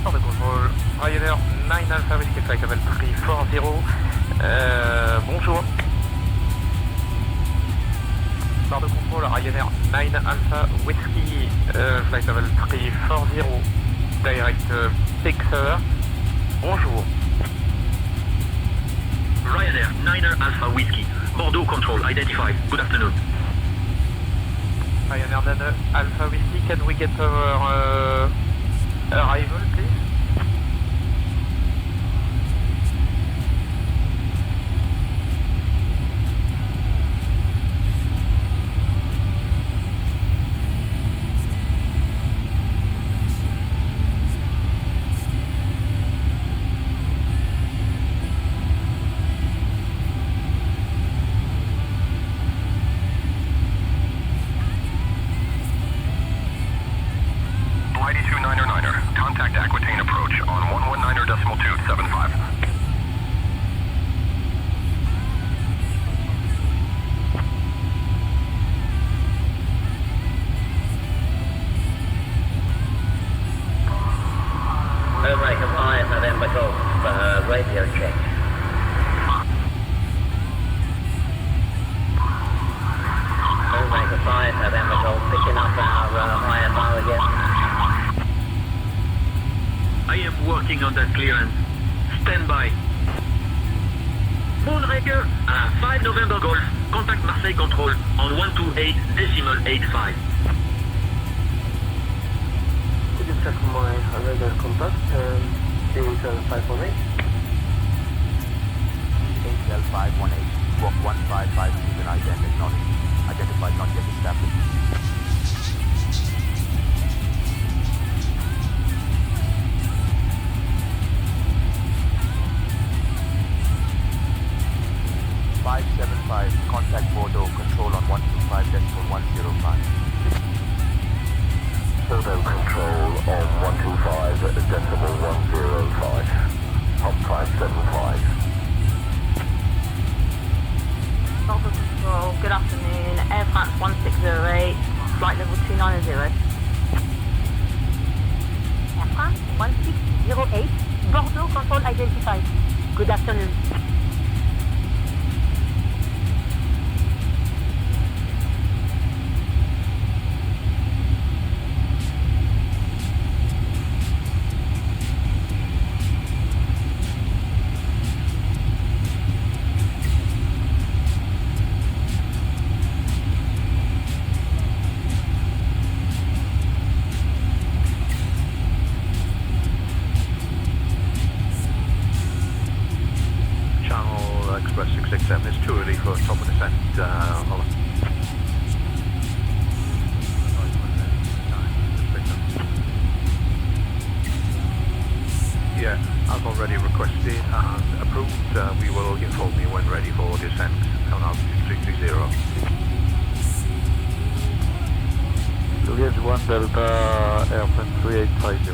Bordeaux control, Ryanair 9 Alpha Whiskey Flight flight level 340. Bonjour. Bar de contrôle, Ryanair 9 Alpha Whiskey, flight level 340, direct Pixar. Bonjour. Ryanair 9 Alpha Whiskey, Bordeaux control identified. Good afternoon. Ryanair 9 Alpha Whiskey, can we get our arrival, please? On that clearance. Stand by. Moonraker, 5 November Golf. Contact Marseille Control on 128.85. Could you check my radar contact? AHL 518. AHL 518. Walk 155 is identified not yet established. Contact Bordeaux control on 125.105. Bordeaux control on 125.105. Pump 575. Bordeaux control, good afternoon. Air France 1608, flight level 290. Air France 1608, Bordeaux control identified. Good afternoon. Express 667, it's too early for top of descent. Yeah, I've already requested and approved. We will inform you when ready for descent on altitude 330. Juliet 1 Delta, Airplane 3850.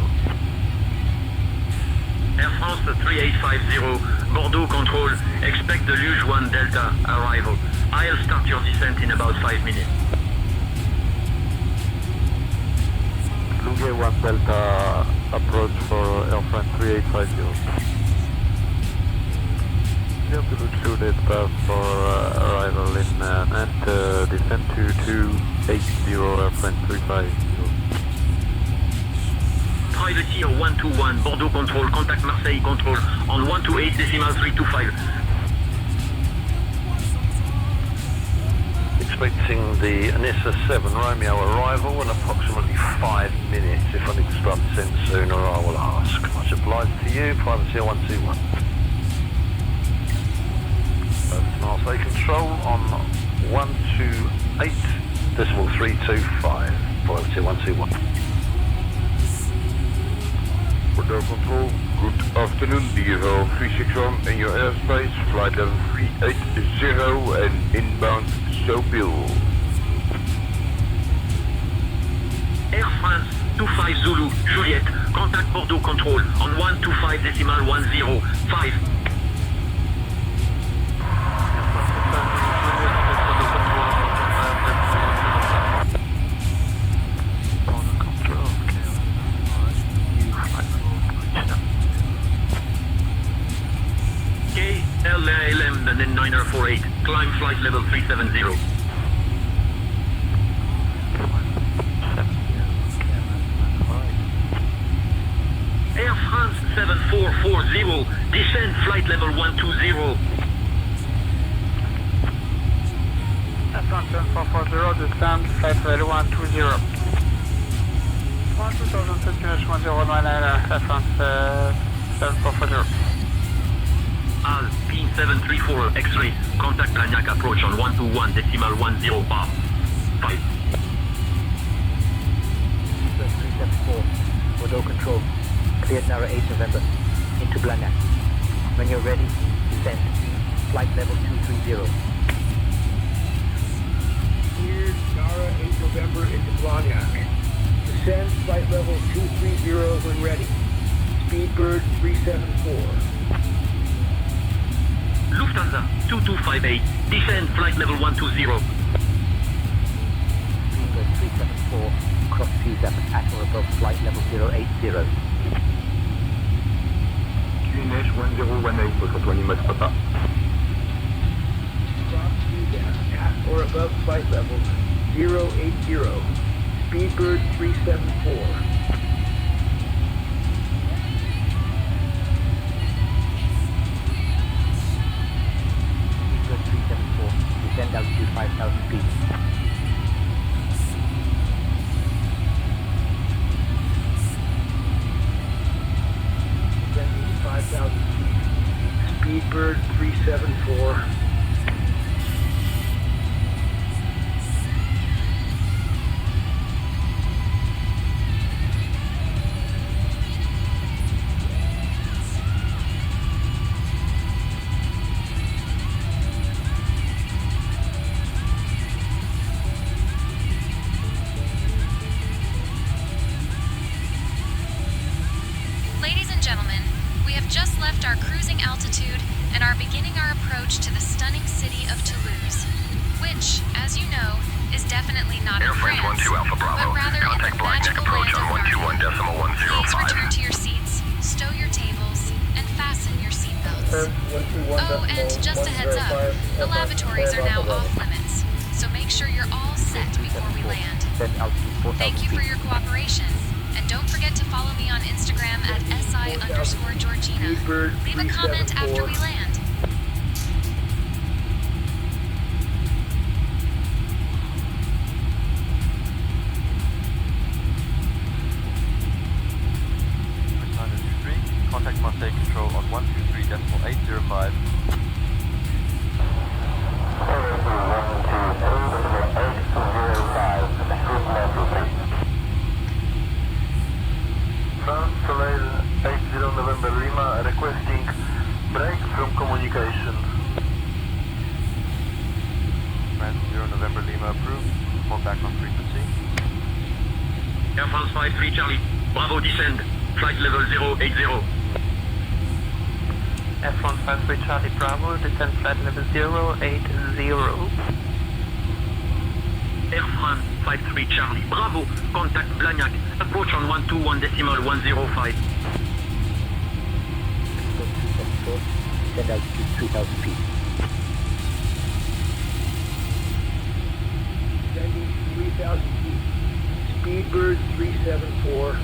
Air France 3850, Bordeaux control, expect the Luge 1 Delta arrival. I'll start your descent in about 5 minutes. Luge 1 Delta, approach for Air France 3850. Clear to Luge 2 Delta for arrival in Nantes, descent to 280 Air France 350. Private Air 121, Bordeaux control, contact Marseille control on 128.325. Expecting the Anissa 7 Romeo arrival in approximately 5 minutes. If I need to start descent sooner, I will ask. Much obliged to you, Private Air 121. Over to Marseille control on 128.325. Private Air 121. Bordeaux control, good afternoon. DFL 361 in your airspace, flight level 380 and inbound Sobil. Air France 25 Zulu, Juliet, contact Bordeaux control on 125.105. descend and then 948. Climb flight level 370. Air France 7440, descend flight level 120. Air France 7440, descend flight level 120. 2000 Air France 7440. AL, pin 734, X-ray, contact Blagnac approach on 121 decimal 10 bar. 5. 374, Bordeaux control. Cleared narrow 8 November into Blagnac. When you're ready, descend. Flight level 230. Cleared Nara 8 November into Blagnac. Descend flight level 230 when ready. Speedbird 374. Lufthansa 2258, descend flight level 120. Speedbird 374, cross T7 at or above flight level 080. QNH 1018, rejoignez mode Papa. Cross T7 at or above flight level 080. Speedbird 374. Speedbird 374, descend altitude 5,000 feet. Descending 5,000 feet. Speedbird 374. Ladies and gentlemen, we have just left our cruising altitude and are beginning our approach to the stunning city of Toulouse, which, as you know, is definitely not Air in France France, 12 Alpha Bravo, but rather contact in the Blagnac magical approach land on of Mardi. 121.105. Please return to your seats, stow your tables, and fasten your seatbelts. Oh, and just a heads up, the lavatories are now off limits, so make sure you're all set before we land. Thank you for your cooperation, and don't forget to follow me on Instagram at SI_Georgina. Leave a comment after we land. Contact Marseille Control on 123.805. France Soleil 80 November Lima requesting break from communication. France 0 November Lima approved. More back on frequency. Air France 53 Charlie, Bravo descend, flight level 080. Air France 53 Charlie Bravo, descend flight level 080. Air France 53 Charlie, Bravo, contact Blagnac, approach on 121 decimal 105. Descend altitude 3,000 feet. Descending 3,000 feet. Speedbird 374.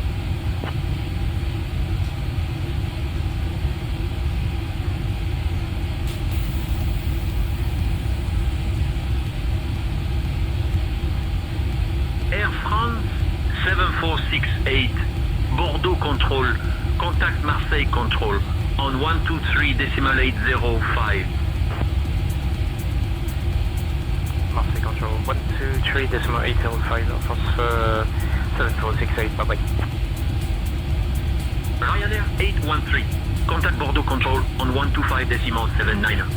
Air France 7468, Bordeaux Control, contact Marseille Control on 123 decimal 805. Marseille Control 123 decimal 805, Air France 7468, bye bye. Ryanair 813, contact Bordeaux Control on 125 decimal 79.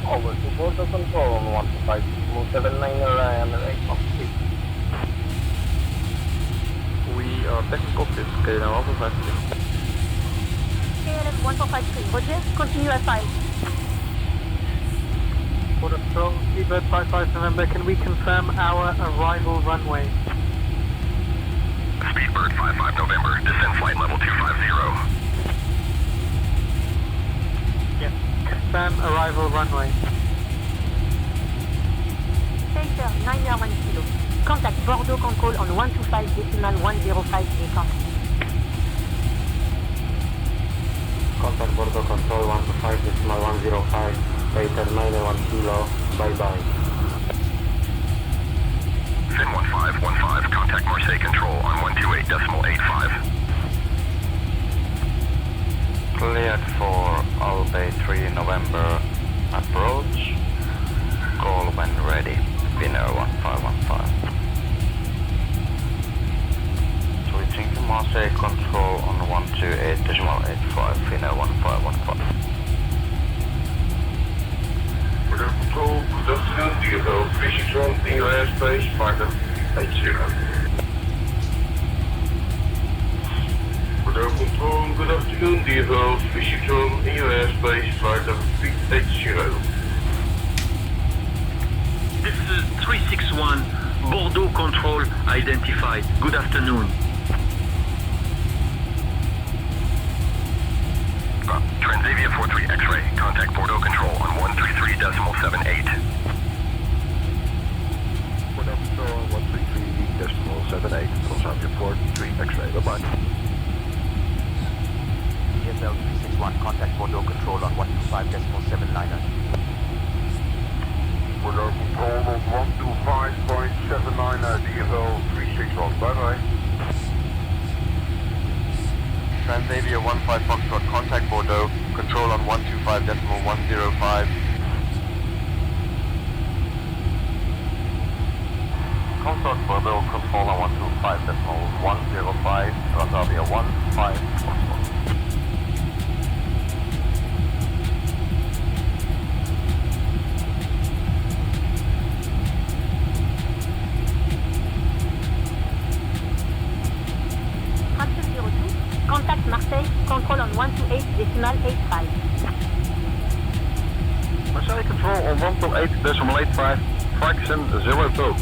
Over to Bordeaux Control on 125.79 Ryanair 813. We are technical fifth, okay, now Alpha 56. KLM 1453, Roger, continue at 5. Border Patrol, Speedbird 55 November, can we confirm our arrival runway? Speedbird 55 November, descend flight level 250. Yes. Confirm arrival runway. Chaser 9R1 kilo. Contact Bordeaux control on 125.105 ACOM. Contact Bordeaux control 125.105. Chaser 9R1 kilo. Bye bye. Fin 1515, contact Marseille control on 128.85. Cleared for Albay 3 November approach. Call when ready. Winner 1515. Switching to Marseille control on 128.85. Winner 1515. Bordeaux control, good afternoon, DFO 361 in your airspace, flight level 80. Bordeaux control, good afternoon, DFO 361 in your airspace, flight level 380. This is 361, Bordeaux control identified. Good afternoon. Transavia 43 X-ray, contact Bordeaux control on 133.78. Bordeaux control 133.78, Transavia 43 X-ray, bye-bye. ESL 361, contact Bordeaux control on 125.79. Bordeaux control on 125.79, DFO 361, bye-bye. Transavia 15 Foxtrot, contact Bordeaux, control on 125.105. Contact Bordeaux, control on 125.105, Transavia 15 Foxtrot. Contact Marseille, control on 128.85. Marseille control on 128.85, fraction 02.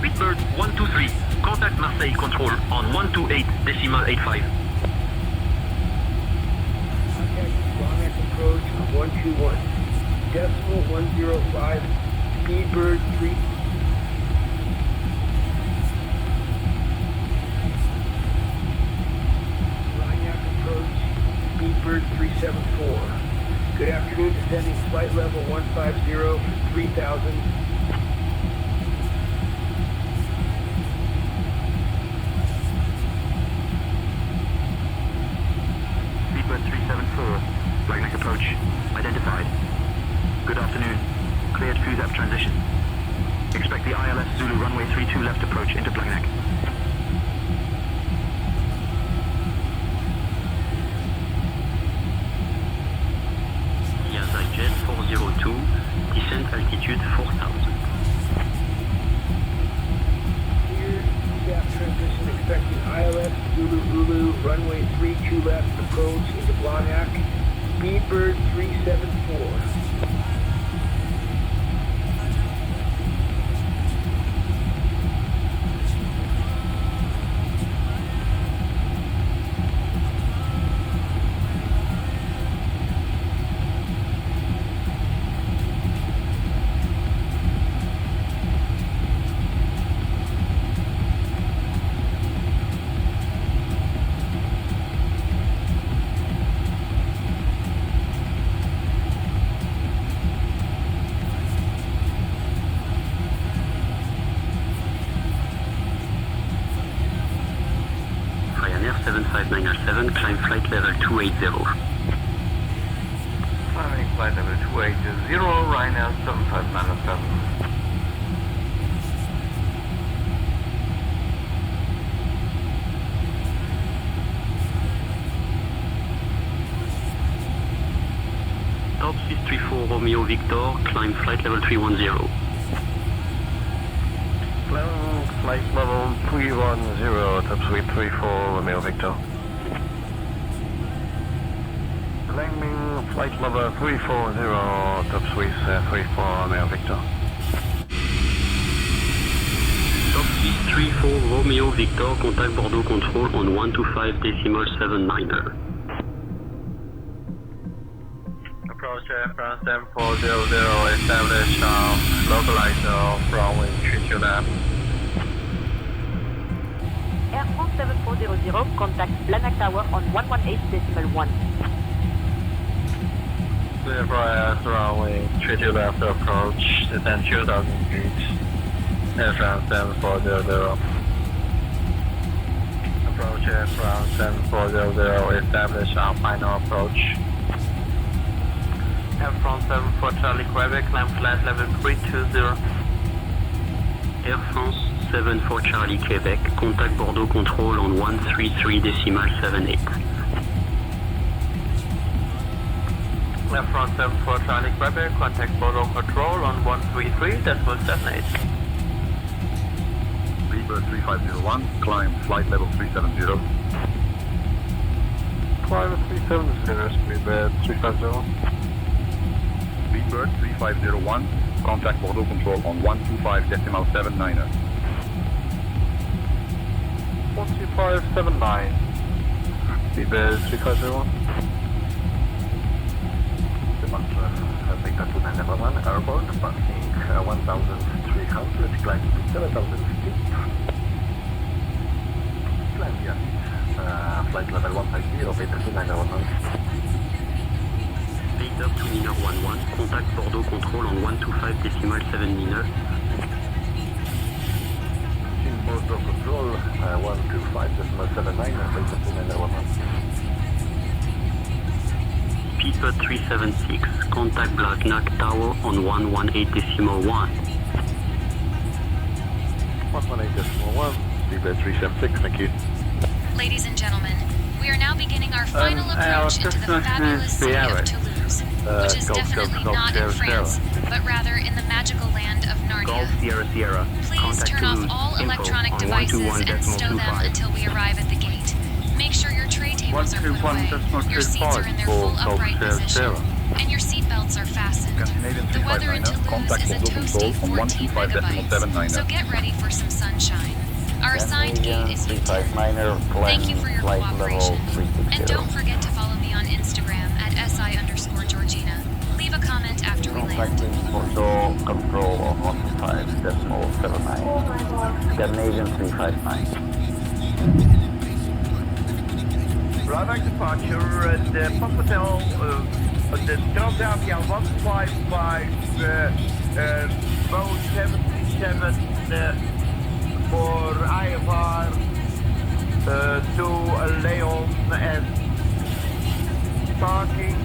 Speedbird 123, contact Marseille control on 128.85. Contact Blagnac approach 121. Decimal 105. Speedbird 3. Blagnac approach. Speedbird 374. Good afternoon, descending flight level 150, 3000. Speedbird 374, Blagnac approach, identified. Good afternoon, cleared FUSAP transition. Expect the ILS Zulu runway 32 left approach into Blagnac. Jet 402, descent altitude 4000. Cleared FUSAP transition, expecting ILS Zulu Ulu runway 32 left approach into Blagnac. Speedbird 374. 75907, climb flight level 280. Climbing flight level 280, Ryanair 75907. Top Swiss 34 Romeo Victor, climb flight level 310. Climb flight level 310, top Swiss 34 Romeo Victor. Climbing flight level 340, top Swiss 34 Romeo Victor. Top Swiss 34 Romeo Victor, contact Bordeaux control on 125.79er. Approach France 7400, establish localizer from wind 32 left. Air France 7400, contact Blagnac Tower on 118.1. Clear for air runway 32 left approach, descend 2000 feet. Air France 7400. Approach Air France 7400, establish our final approach. Air France 74 Charlie Quebec, climb flight level 320. Air France 74 Charlie Quebec, contact Bordeaux control on 133.78. Air France 74 Charlie Quebec, contact Bordeaux control on 133.78. Rebird 3501, climb flight level 370. Climb 370, Rebird 350. Rebird 3501, contact Bordeaux control on 125.79er. 12579. Rebird 3501. Victor 2911, airport, passing 1,300, climb to 7,000 feet. Climb here. Flight level 150, Victor 2911. Victor 2911, contact Bordeaux control on 125.79er. Bordeaux control, 125.79, Victor 2911. Speedbird 376, contact Blagnac Tower on 118.1. 118.1, Speedbird 376, thank you. Ladies and gentlemen, we are now beginning our final approach into the fabulous city of Toulouse, which is definitely not in France, but rather in the magical land of Narnia. Golf Sierra Sierra, Please turn off all electronic devices and stow them until we arrive at the gate. Make sure your tray tables are put away, your seats are in their full upright position, and your seatbelts are fastened. The weather in Toulouse is a toasty 14 megabytes, so get ready for some sunshine. Our assigned gate is Heathrow. Thank you for your cooperation. And don't forget to follow me on Instagram at SI_Georgina. Leave a comment after we land. Contacting Bordeaux control on 125.79. Scandinavian 359. Right departure at the Pop Hotel, the Transavia 155, Boeing 737 for IFR to Leon and parking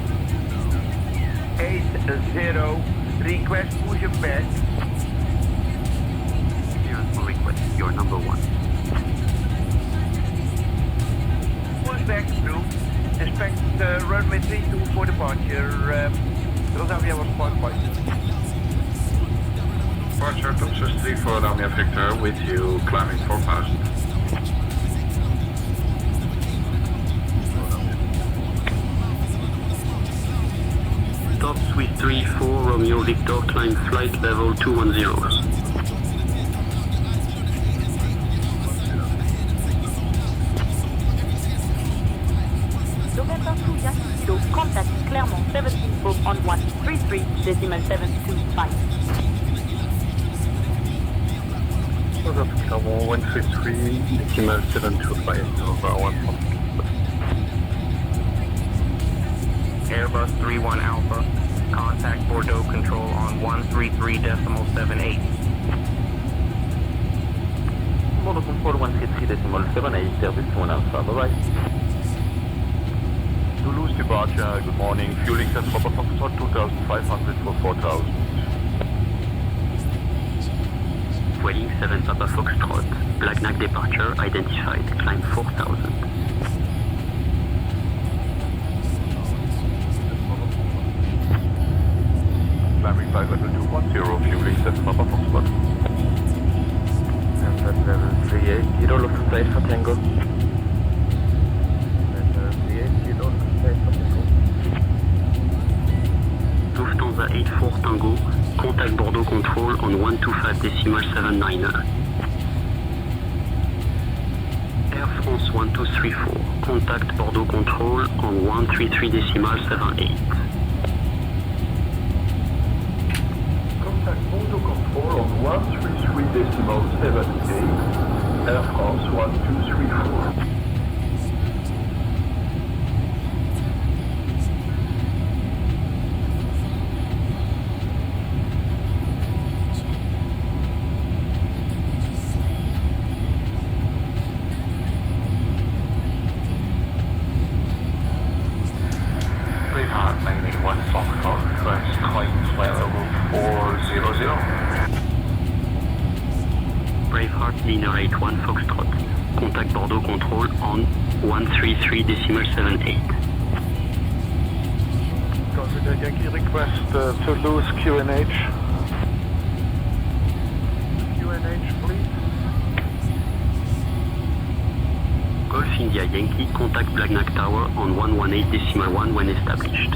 80, request push back. Here's the request, you're number 1. Push back through. Expect runway 32 for departure. Transavia 155. Departure to 34 Romeo Victor with you, climbing 4000. Top Swiss 34 Romeo Victor, climb flight level 210. November 2 Yankee Kilo, contact Clermont 17 Book on 133.725. Clermont 133.725 over 1. Airbus 31 Alpha, contact Bordeaux control on 133.78. Border Control 133.78, service to 1 Alpha, bye-bye. Toulouse departure, good morning. Fueling 7 Papa Foxtrot 2500 for 4000. Fueling 7 Papa Foxtrot. Black Knack departure identified. Climb 4000. Climbing 5 level 210, fueling 7 Papa Foxtrot. And then level 38, Kilo Lufthansa for Tango. Lufthansa 84 Tango, contact Bordeaux Control on 125.79er. Air France 1234, contact Bordeaux Control on 133.78. Contact Bordeaux Control on 133.78, Air France 1234. Braveheart Liner 81 Foxtrot, contact Bordeaux Control on 133.78. Consider Yankee request Toulouse QNH. QNH, please. Golf India Yankee, contact Black Knack Tower on 118.1 when established.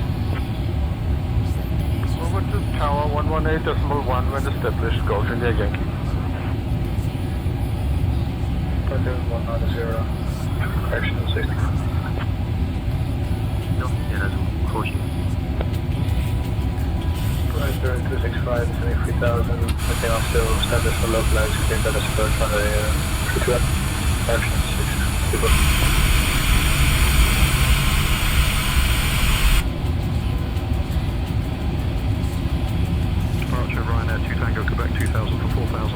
Over to Tower 118.1 when established, Golf India Yankee. 190, action 60. Right, 265, 23,000, looking after standard for localized, clean data support on the action 6. Super. Departure Ryanair 2 Tango Quebec 2000 for 4000.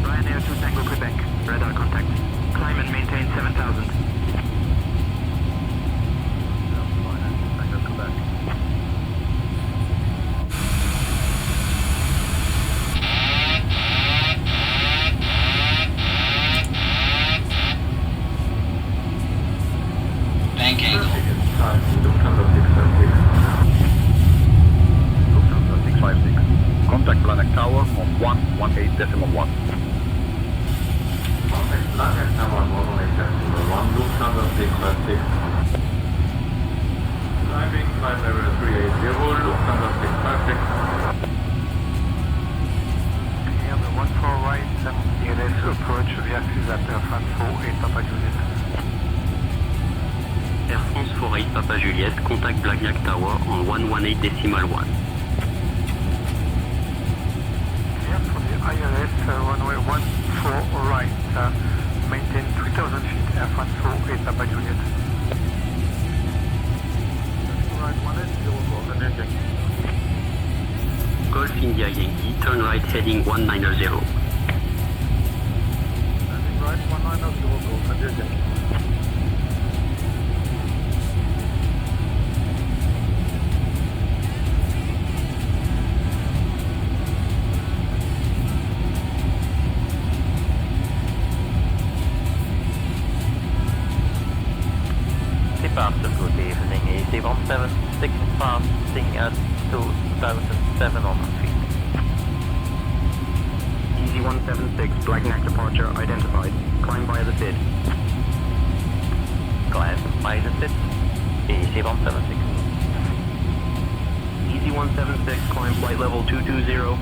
Ryanair 2 Tango Quebec, radar contact. Climb and maintain 7000. Tango Quebec. Bank angle. Lufthansa 656. Lufthansa 656. Contact Black Knack Tower on 118.1. Contact Black Knack Tower 118.1, Lufthansa 656. Climbing, climb level 380, Lufthansa 656. Clear the 14 right, ELS approach via Air France 48 Papa Juliet. Air France 48 Papa Juliet, contact Black Knack Tower on 118.1. Clear for the ILS runway 14 right, maintain 3000 feet, Air France 48 Papa Juliet. Right, 180, Golf India Yankee, turn right heading 190. Landing right, 190, Golf India Yankee. Departure, good evening, Easy 176 passing at 2700 feet. Easy 176, Black Knack departure identified. Climb via the SID. Climb by the SID, Easy 176. Easy 176, climb flight level 220.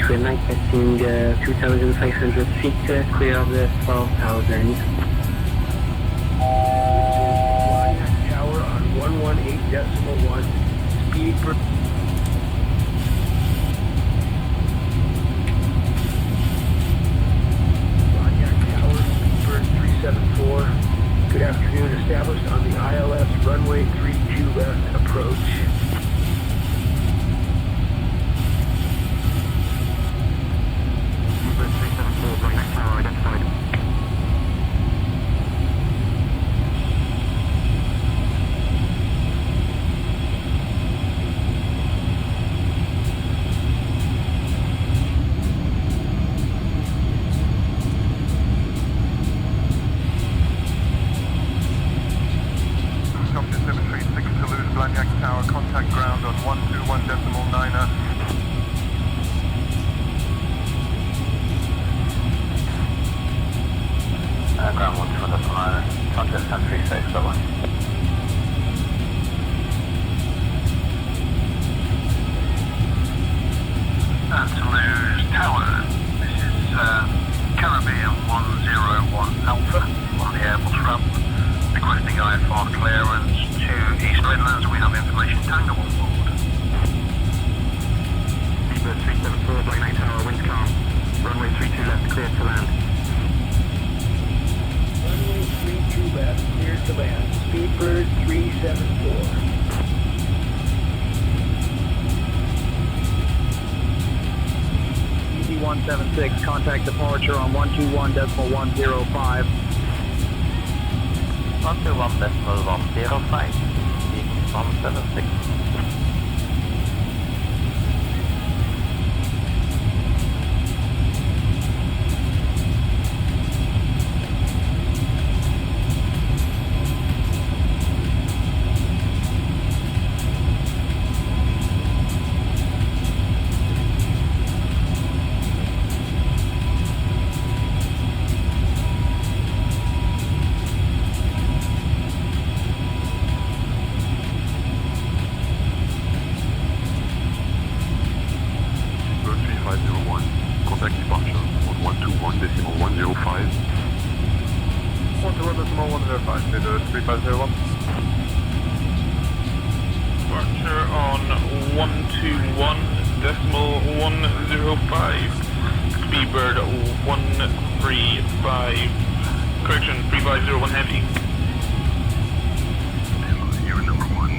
Trend passing 2,500 feet, clear the 12,000. Tower on 118.1, speed per... Blagnac Tower, speedbird 374. Good afternoon, established on the ILS runway 32 left approach. Speedbird 374, Blagnac Tower identified. Company 736 Toulouse, Blagnac Tower, contact ground on 121.9er. Ground 121.9er, contact 1036, bye-bye. Toulouse Tower, this is Caribbean 101 Alpha on the Airbus ramp. Requesting IFR clearance to East Midlands. We have information Tango on board. Speedbird 374, Blagnac Tower, winds calm. Runway 32 left, clear to land. Runway 32 left, clear to land. Speedbird 374. Easy 176, contact departure on 121.105. 121.105, East 176. Speedbird 3501, contact departure on 121.105. 121.105, Speedbird 3501. Departure on 121.105. Speedbird 135. Correction, 3501 heavy. You're number one.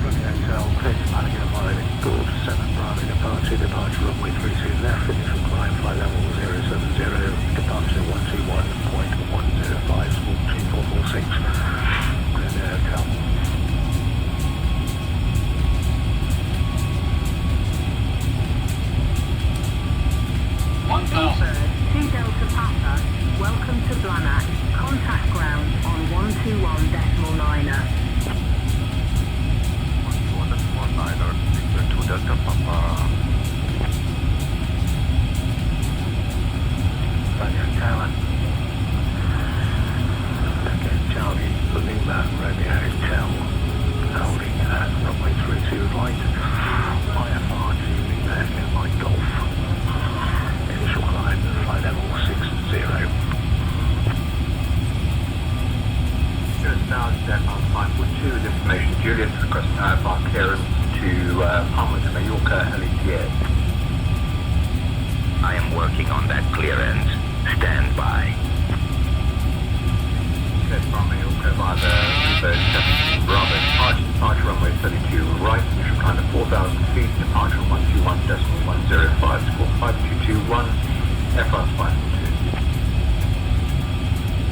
Blagnac Tower, clear to Maligan, Mileage, Gulf 7, Bravo, departure runway 32 left, finish for climb, flight level 070, departure 121.105, small 2446. Clear the hotel. Sea Delta Papa, welcome to Blagnac. Contact ground on 121.9er. 121.9er, Speedbird 2 Delta Papa. Blagnac Tower. Okay, Charlie, Lima, Romeo Hotel, holding at runway 32 right, IFR to Lima, Mike Golf. Initial climb, flight level 60. Good start, Denmark 542 with information. Julius requesting IFR clearance to Palma de Mallorca, LETA. I am working on that clearance. Stand by. Clear to Palma de Mallorca via the Speedbird 17 Bravo. Departure runway 32 right. Initial climb of 4,000 feet. Departure 121.105. Score 5221. FR 542.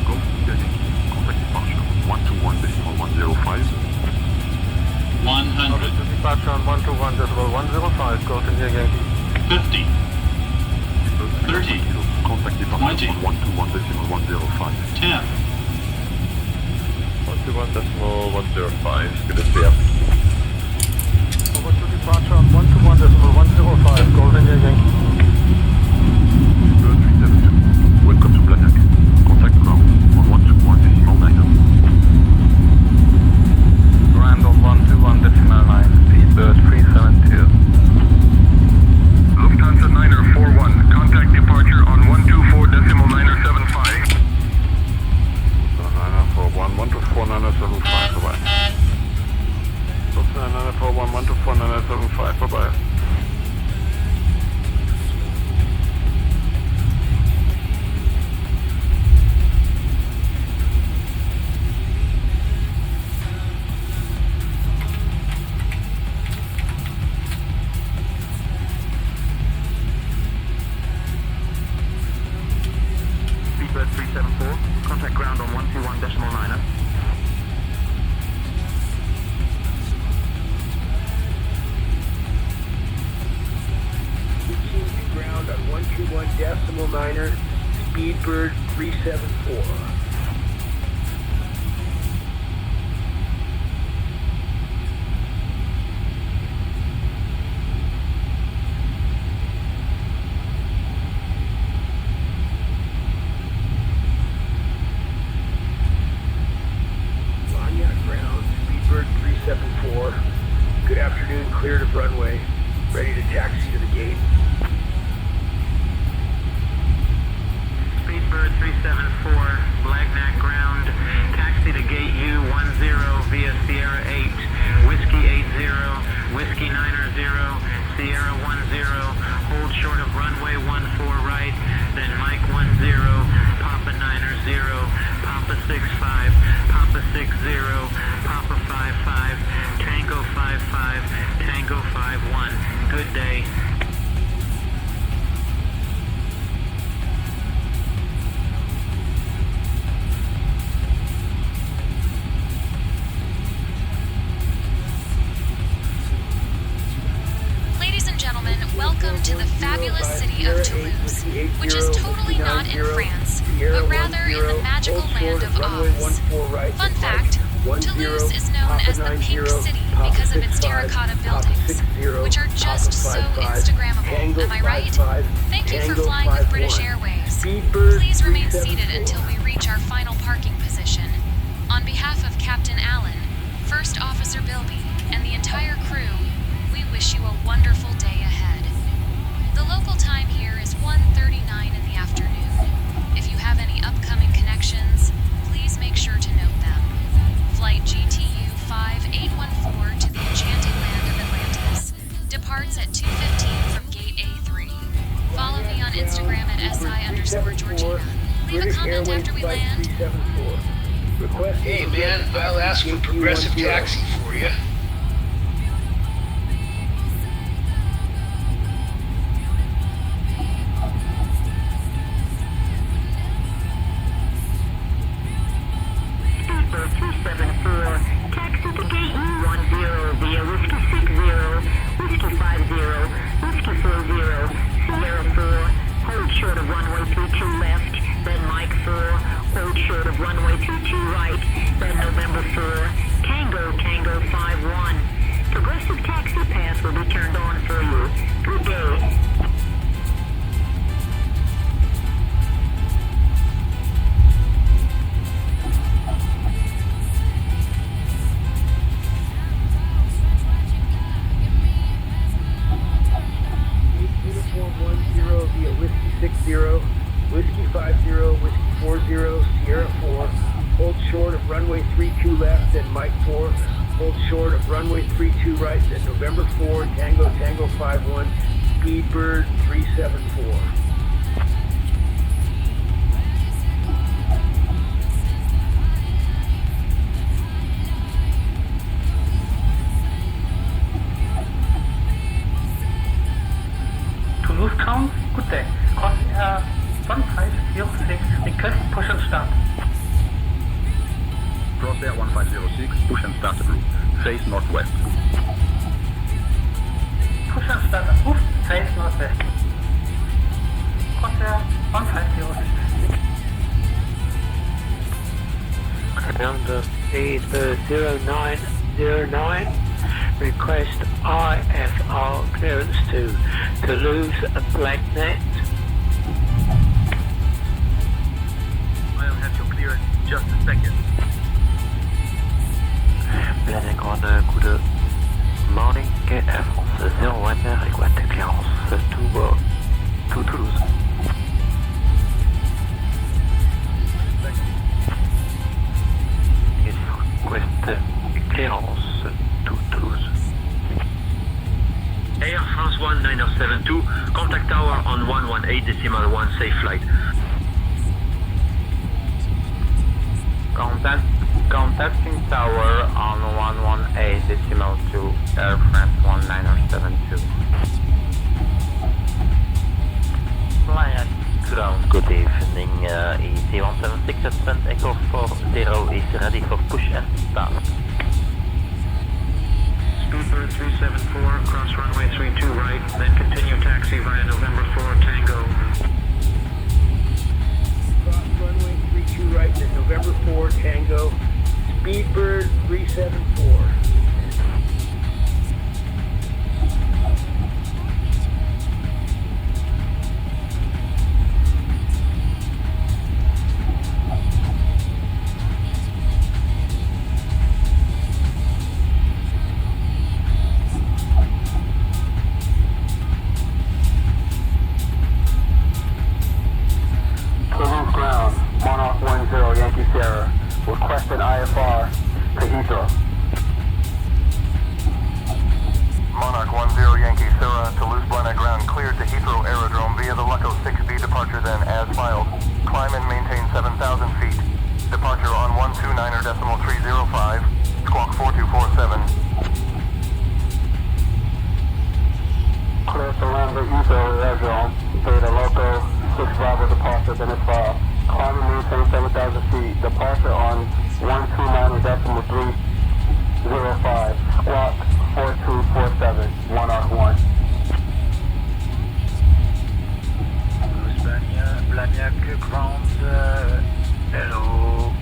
Golf Delhi, contact departure 121.105. 100. Departure on 121.105, Golf India Yankee. 50. 30. Contact departure 20. on 121.105. 10. 121.105, good to see you. Over to departure on 121.105, Golf India Yankee. Speedbird 372, welcome to Blagnac. Contact ground on 121.9er. Ground on 121.9, Speedbird 372. 111.9er, Speedbird 374. Good afternoon, cleared of runway, ready to taxi to the gate. Speedbird 374, Blagnac ground, taxi to gate U10 via Sierra 8, Whiskey 80, Whiskey 90, Sierra 10, hold short of runway 14 right, then Mike 10, Papa 90, Papa 65, Papa 60, Papa 55, Tango 55, Tango 51. Good day. Ladies and gentlemen, welcome to the fabulous city of Toulouse, which is totally not in France, but rather in the magical land of Oz. Fun fact, Toulouse is known as the Pink City because of its terracotta buildings, which are just so Instagrammable, am I right? Thank you for flying with British Airways. Please remain seated until we reach our final parking position. On behalf of Captain Allen, First Officer Bilby, and the entire crew, we wish you a wonderful day ahead. The local time here is 1:39 in the afternoon. If you have any upcoming connections, please make sure to note them. Flight GTU 5814 to the enchanting land of Atlantis departs at 2:15 from gate A3. Follow me on Instagram at SI_Georgina. Leave a comment after we land. Hey man, I'll ask for Progressive Taxi for you. Speedbird 374, taxi to gate U10 via Whiskey 60, Whiskey 50, Whiskey 40, Sierra 4, hold short of runway 22 left, then Mike 4, hold short of runway 22 right, then November 4, Tango 51. Progressive taxi path will be turned on for you. Good day. Via Whiskey 60, Whiskey 50, Whiskey 40, Sierra 4, hold short of runway 32 left, then Mike 4, hold short of runway 32 right, then November 4, Tango 51, Speedbird 374. Toulouse Town, good day. Cross Air 1506, request push and start. Cross Air 1506, push and start blue. Face northwest. Push and start approved, face northwest. Cross Air 1506. Ground Speedbird 0909, request IFR clearance to Toulouse Blagnac. I'll have your clearance in just a second. Blagnac on good morning, Air France 01 request clearance to Toulouse. Request clearance to Toulouse. Air France 1972, contact tower on 118.1, safe flight. Contacting tower on 118.2, Air France 1972. Flying ground, good evening, EC176 at Send Echo 40 is ready for push and start. Speedbird 374, cross runway 32 right, then continue taxi via November 4 Tango. clear to land the Heathrow Aerodrome. Data local 6 Bravo departure, then it's climb and maintain 7,000 feet. Departure on 129.305. Squawk 4247, 1R1. Blagnac ground, hello,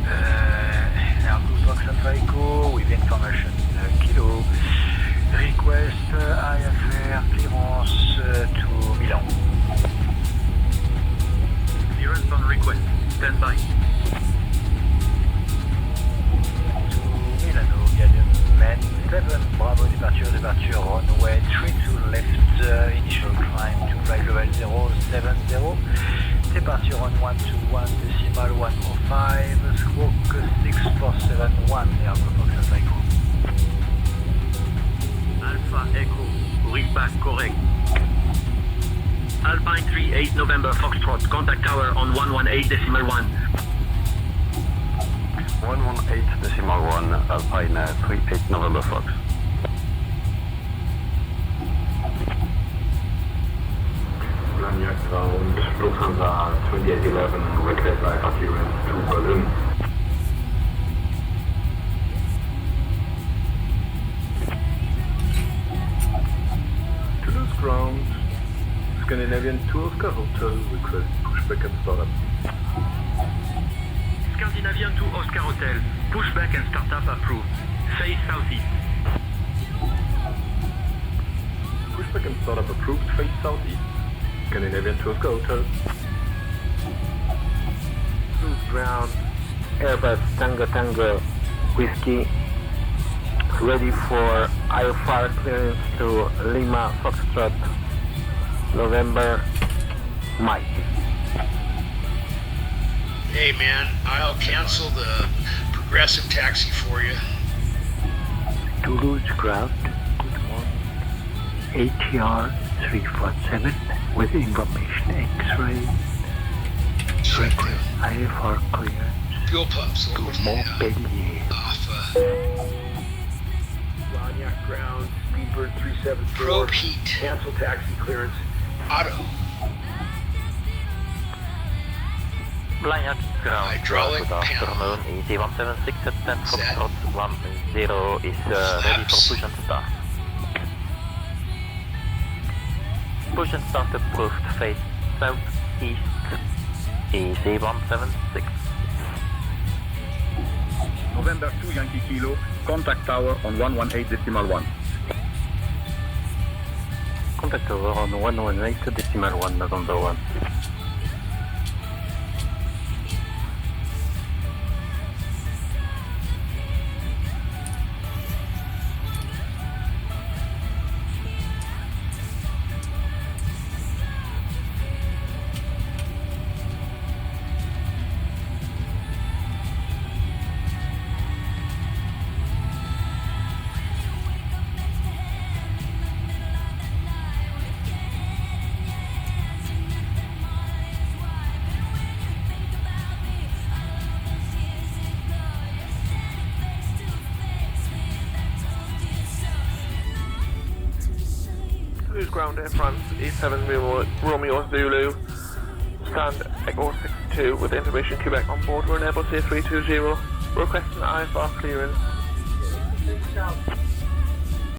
Airco Fox Alpha Echo with information Kilo. Request IFR clearance to Milan. Clearance on request. Stand by. To Milano, Gallium Man 7, Bravo departure, runway 32 left, initial climb to flight level 070. Departure on 121.105, squawk 6471, Airco Fox Alpha Echo. Alpha Echo, read back correct. Alpine 38 November Foxtrot, contact tower on 118.1. 118.1, Alpine 38 November Fox. Blagnac ground, Lufthansa 2811, request IFR clearance to Berlin. Toulouse ground, Scandinavian 2 Oscar Hotel, request pushback and startup. Scandinavian to Oscar Hotel, pushback and startup approved. Face southeast. Pushback and startup approved, face southeast. Scandinavian to Oscar Hotel. Toulouse ground, Airbus Tango Whiskey, ready for IFR clearance to Lima Foxtrot, November, Mike. Hey man, I'll cancel the progressive taxi for you. Toulouse ground, good morning. ATR 347 with information X-ray. IFR clearance. Fuel pumps to Montpellier. Blagnac ground, Speedbird 374. Probe heat. Cancel taxi clearance. Auto. Blagnac ground. Hydraulic Good afternoon. Easy 176 at 10 Foxtrot 10 is ready for push and start. Push and start approved. Face southeast. Easy 176. November 2 Yankee Kilo, contact tower on 118.1. Contact tower on 118.1, November 1. Toulouse ground Air France, E7 Romeo Zulu, stand Echo 62 with information Quebec on board. We're in Airbus A320, requesting IFR clearance.